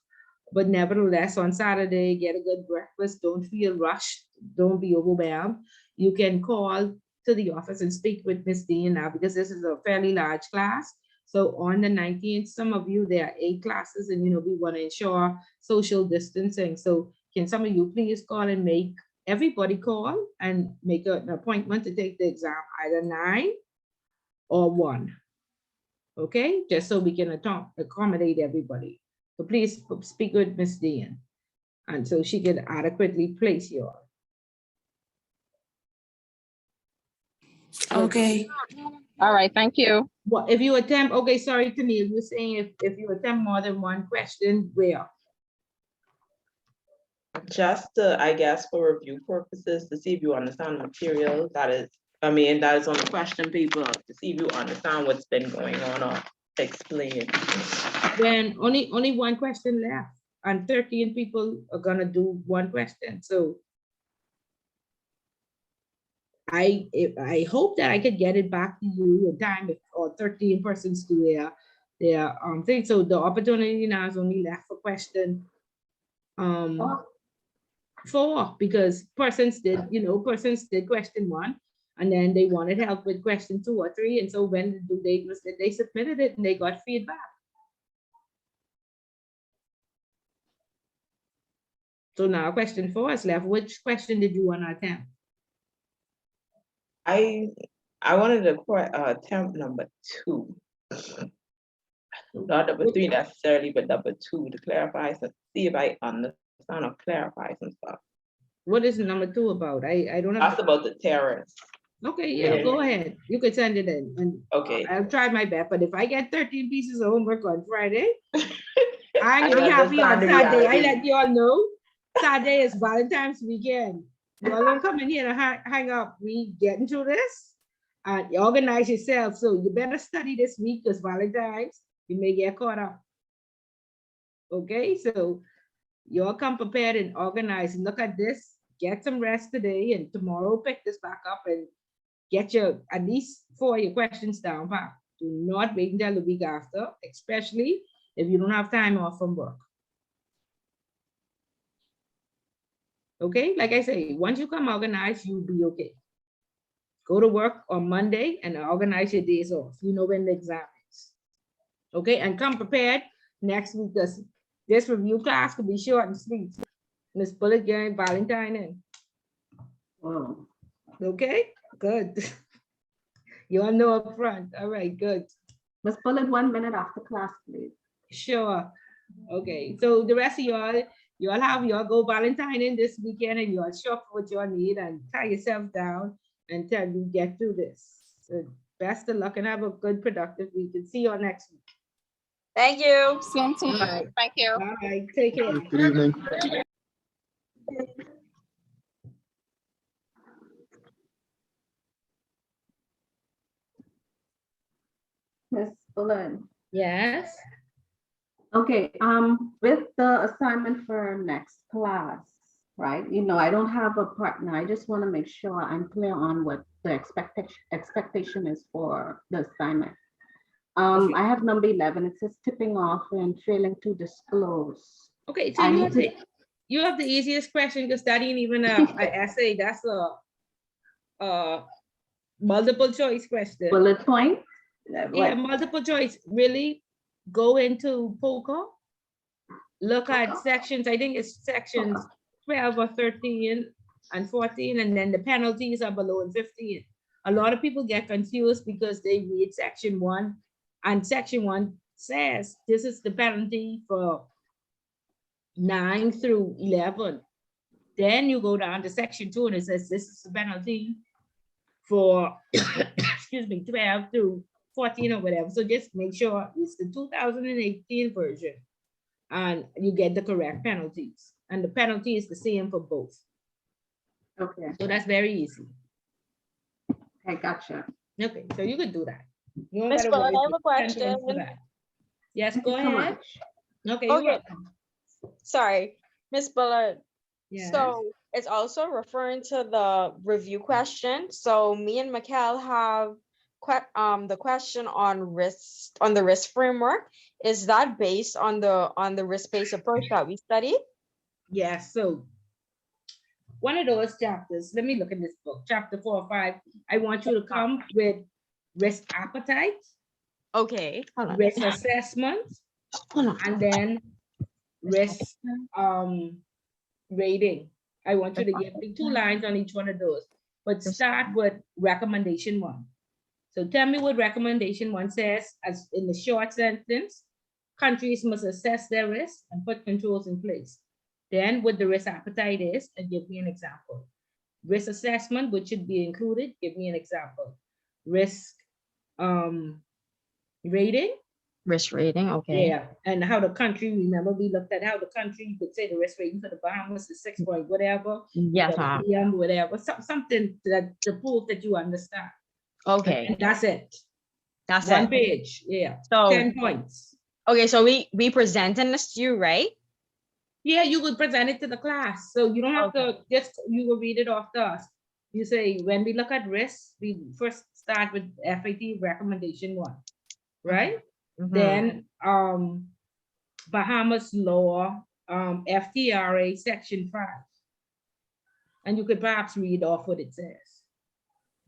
But nevertheless, on Saturday, get a good breakfast. Don't feel rushed. Don't be overwhelmed. You can call to the office and speak with Ms. Dean now, because this is a fairly large class. So on the 19th, some of you, there are 8 classes, and we want to ensure social distancing. So can some of you please call and make everybody call and make an appointment to take the exam, either 9 or 1. Okay, just so we can accommodate everybody. So please speak with Ms. Dean, and so she can adequately place you all. Okay. All right, thank you. Well, if you attempt, okay, sorry, Tennille, you're saying if you attempt more than one question, where? Just to, I guess, for review purposes, to see if you understand the material that is, that is on the question paper, to see if you understand what's been going on or explain. Then only one question left, and 13 people are gonna do one question. So I hope that I could get it back to you in time, or 13 persons do their thing. So the opportunity now is only left for question 4, because persons did question 1, and then they wanted help with question 2 or 3, and so when the due date was, they submitted it and they got feedback. So now question 4 is left. Which question did you want to attempt? I wanted to attempt number 2. Not number 3 necessarily, but number 2 to clarify, so see if I understand or clarify some stuff. What is number 2 about? I don't know. That's about the terrorists. Okay, yeah, go ahead. You could send it in. And okay. I'll try my best, but if I get 13 pieces of homework on Friday, I'm gonna be happy on Saturday. I let you all know. Saturday is Valentine's weekend. You all don't come in here and hang up. We getting through this, and you organize yourself. So you better study this week, because Valentine's, you may get caught up. Okay, so you all come prepared and organized and look at this. Get some rest today, and tomorrow pick this back up and get your at least 4 of your questions down. Do not wait until the week after, especially if you don't have time off from work. Okay, like I say, once you come organized, you'll be okay. Go to work on Monday and organize your days off. You know when the exam is. Okay, and come prepared next week, because this review class could be short and sweet. Miss Bullet getting Valentine in. Wow. Okay, good. You all know up front. All right, good. Miss Bullet, 1 minute after class, please. Sure. Okay, so the rest of y'all go Valentine in this weekend, and y'all shop what y'all need and tie yourself down until you get through this. So best of luck and have a good, productive week, and see you next week. Thank you. Same to you. Thank you. All right, take care. Good evening. Miss Bullet. Yes. Okay, with the assignment for next class, right? I don't have a partner. I just want to make sure I'm clear on what the expectation is for the assignment. I have number 11. It says tipping off and failing to disclose. Okay, so you have the easiest question, because that ain't even an essay. That's a multiple choice question. Bullet point? Yeah, multiple choice. Really go into POCA, look at sections, I think it's sections 12 or 13 and 14, and then the penalties are below in 15. A lot of people get confused because they read section 1, and section 1 says this is the penalty for 9 through 11. Then you go down to section 2 and it says this is the penalty for excuse me, 12 through 14 or whatever. So just make sure it's the 2018 version and you get the correct penalties. And the penalty is the same for both. Okay. So that's very easy. I gotcha. Okay, so you could do that. Miss Bullet, I have a question. Yes, go ahead. Okay. Okay. Sorry, Miss Bullet. Yes. So it's also referring to the review question. So me and Mikkel have the question on the risk framework, is that based on the risk-based approach that we studied? Yes, so one of those chapters, let me look in this book, chapter 4 or 5, I want you to come with risk appetite, Okay, hold on. risk assessment, and then risk rating. I want you to give me 2 lines on each one of those, but start with recommendation 1. So tell me what recommendation 1 says, as in the short sentence: countries must assess their risk and put controls in place. Then what the risk appetite is, and give me an example. Risk assessment, which should be included, give me an example. Risk rating. Risk rating, okay. Yeah, and how the country, remember we looked at how the country, you could say the risk rating for the Bahamas is 6 point whatever. Yes, whatever, something that to prove that you understand. Okay. And that's it. That's One it. page, yeah. So 10 points. Okay, so we presenting this to you, right? Yeah, you would present it to the class. So you don't have to just, you will read it off to us. You say, when we look at risks, we first start with FAT recommendation 1, right? Then Bahamas law, FTRA section 5. And you could perhaps read off what it says.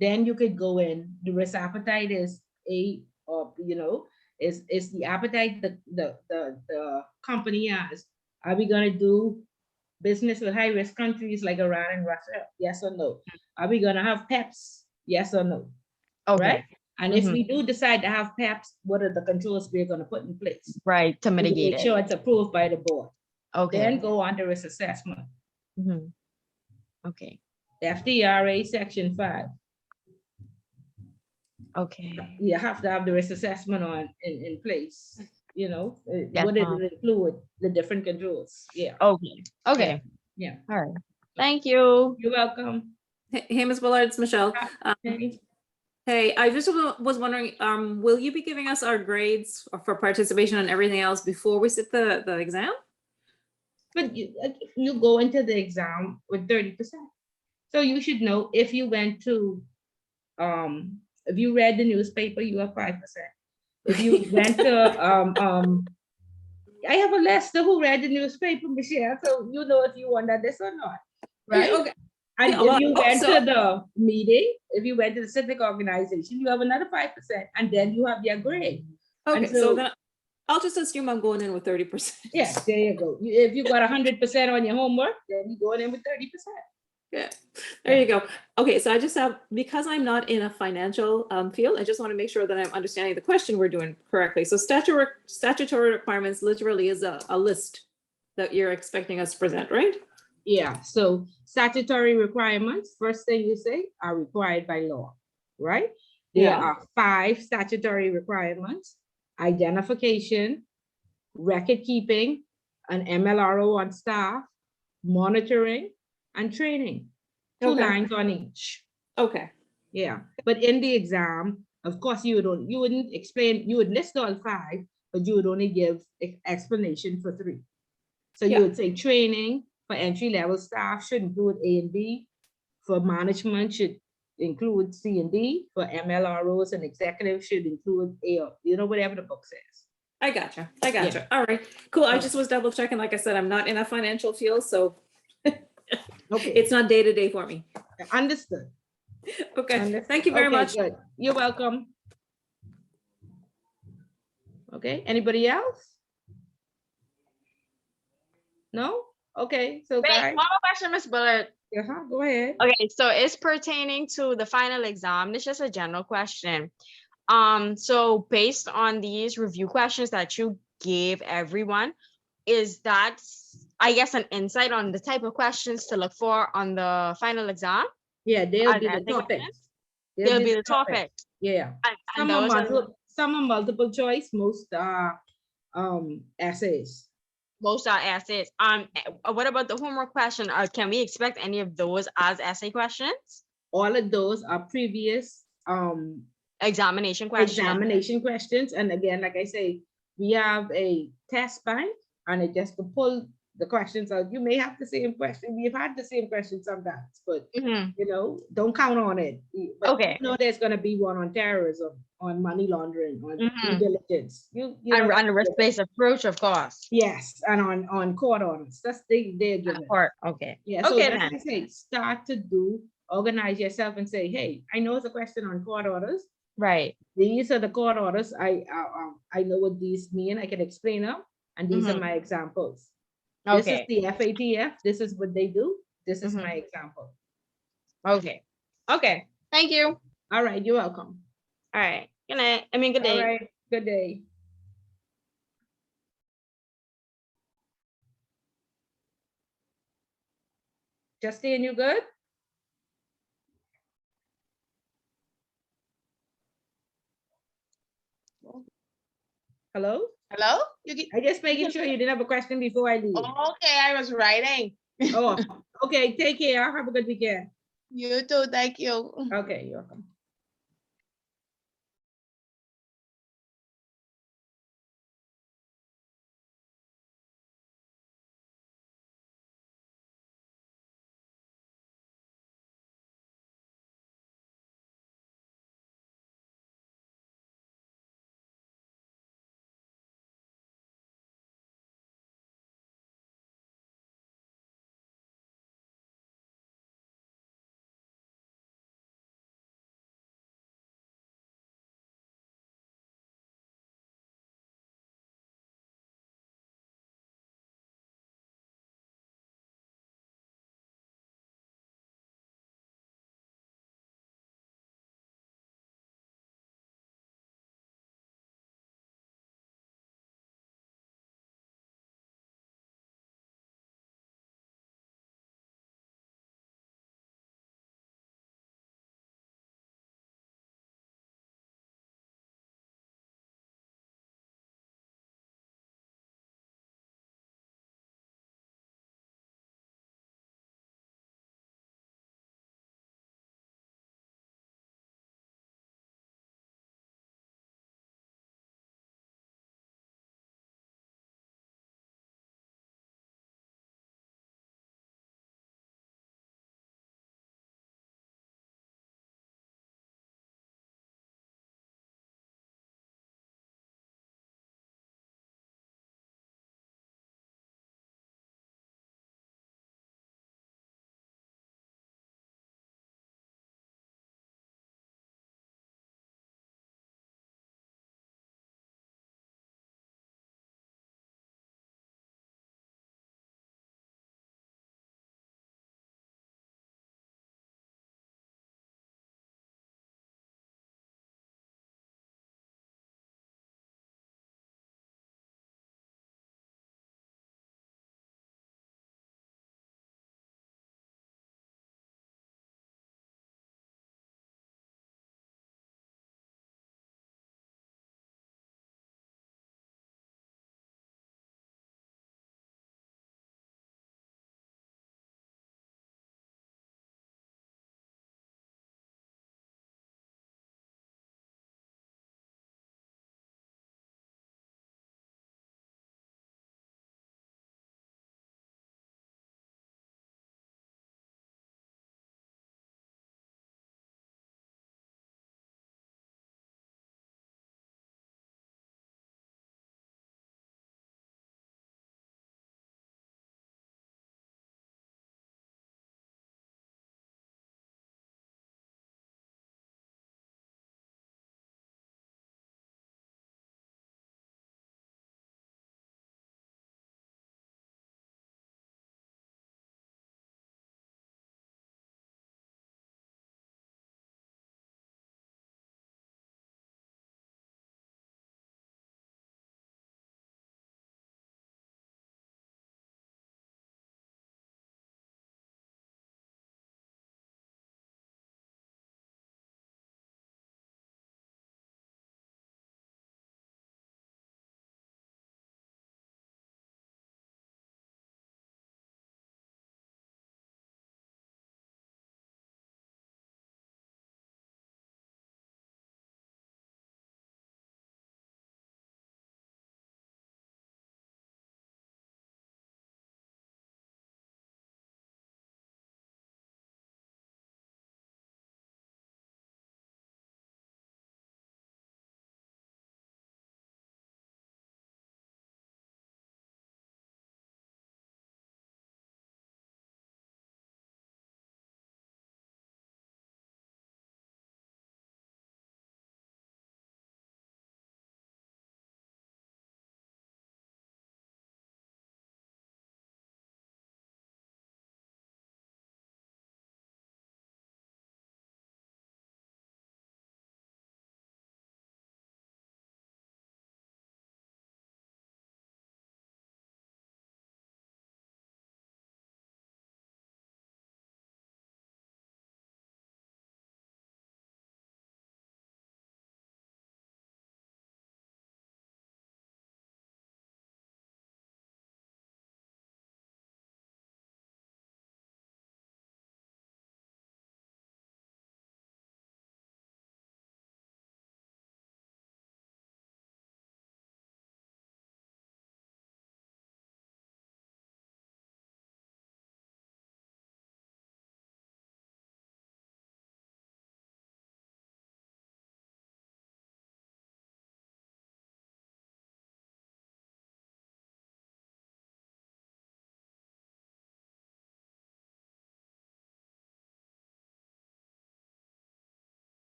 Then you could go in, the risk appetite is is the appetite the company has. Are we gonna do business with high risk countries like Iran and Russia? Yes or no? Are we gonna have PEPs? Yes or no? Okay. Right? And if we do decide to have PEPs, what are the controls we're gonna put in place? Right, to mitigate Make it. sure it's approved by the board. Okay. Then go on to risk assessment. Okay. FDRA section 5. Okay. You have to have the risk assessment in place. Yes, What did it include? The different controls. Yeah. Okay. Okay. Yeah. All right. Thank you. You're welcome. Hey, Ms. Bullard, it's Michelle. Hey, I just was wondering, will you be giving us our grades for participation and everything else before we sit the exam? But you go into the exam with 30%. So you should know if you went to, if you read the newspaper, you have 5%. If you went to, I have a lister who read the newspaper, Michelle, so you know if you won that this or not, right? Okay. And Yeah, if you went to the meeting, if you went to the civic organization, you have another 5%, and then you have your grade. Okay, And so then I'll just assume I'm going in with 30%. Yeah, there you go. If you got 100% on your homework, then you going in with 30%. Yeah, there you go. Okay, so I just have, because I'm not in a financial field, I just want to make sure that I'm understanding the question we're doing correctly. So statutory requirements literally is a list that you're expecting us to present, right? Yeah, so statutory requirements, first thing you say, are required by law, right? There are 5 statutory requirements: identification, record keeping, an MLRO on staff, monitoring, and training. 2 lines on each. Okay. Yeah, but in the exam, of course, you wouldn't explain, you would list all 5, but you would only give explanation for 3. So you would say training for entry-level staff should include A and B. For management should include C and D. For MLROs and executives should include A or, whatever the book says. I gotcha. All right, cool. I just was double checking. Like I said, I'm not in a financial field, so okay, it's not day to day for me. Understood. Okay, Understood. thank you very much. Good. You're welcome. Okay, anybody else? No? Okay, so Wait, guys. one more question, Ms. Bullard. Go ahead. Okay, so it's pertaining to the final exam. It's just a general question. So based on these review questions that you gave everyone, is that, I guess, an insight on the type of questions to look for on the final exam? Yeah, they'll be the topic. They'll be the topic. Yeah. And those are Some are multiple choice, most are essays. Most are essays. What about the homework question? Can we expect any of those as essay questions? All of those are previous examination questions. And again, like I say, we have a test bank, and it just to pull the questions are, you may have the same question. We've had the same question sometimes, but Mhm. you know, don't count on it. But Okay. you know, there's gonna be one on terrorism, on money laundering, on due Mhm. diligence. You And know, on the risk-based approach, of course. yes, and on court orders. That's they're given. Court, okay. Yeah, so Okay that's then. what I say. Start to organize yourself and say, hey, I know it's a question on court orders. Right. These are the court orders. I know what these mean. I can explain them, and these are Mhm. my examples. This is Okay. the FATF. This is what they do. This is Mhm. my example. Okay. Okay. Thank you. All right, you're welcome. All right. Good night. I mean, good All day. right, good day. Justine, you good? Hello? Hello? I just making sure you didn't have a question before I leave. Okay, I was writing. Oh, okay. Take care. Have a good weekend. You too, thank you. Okay, you're welcome.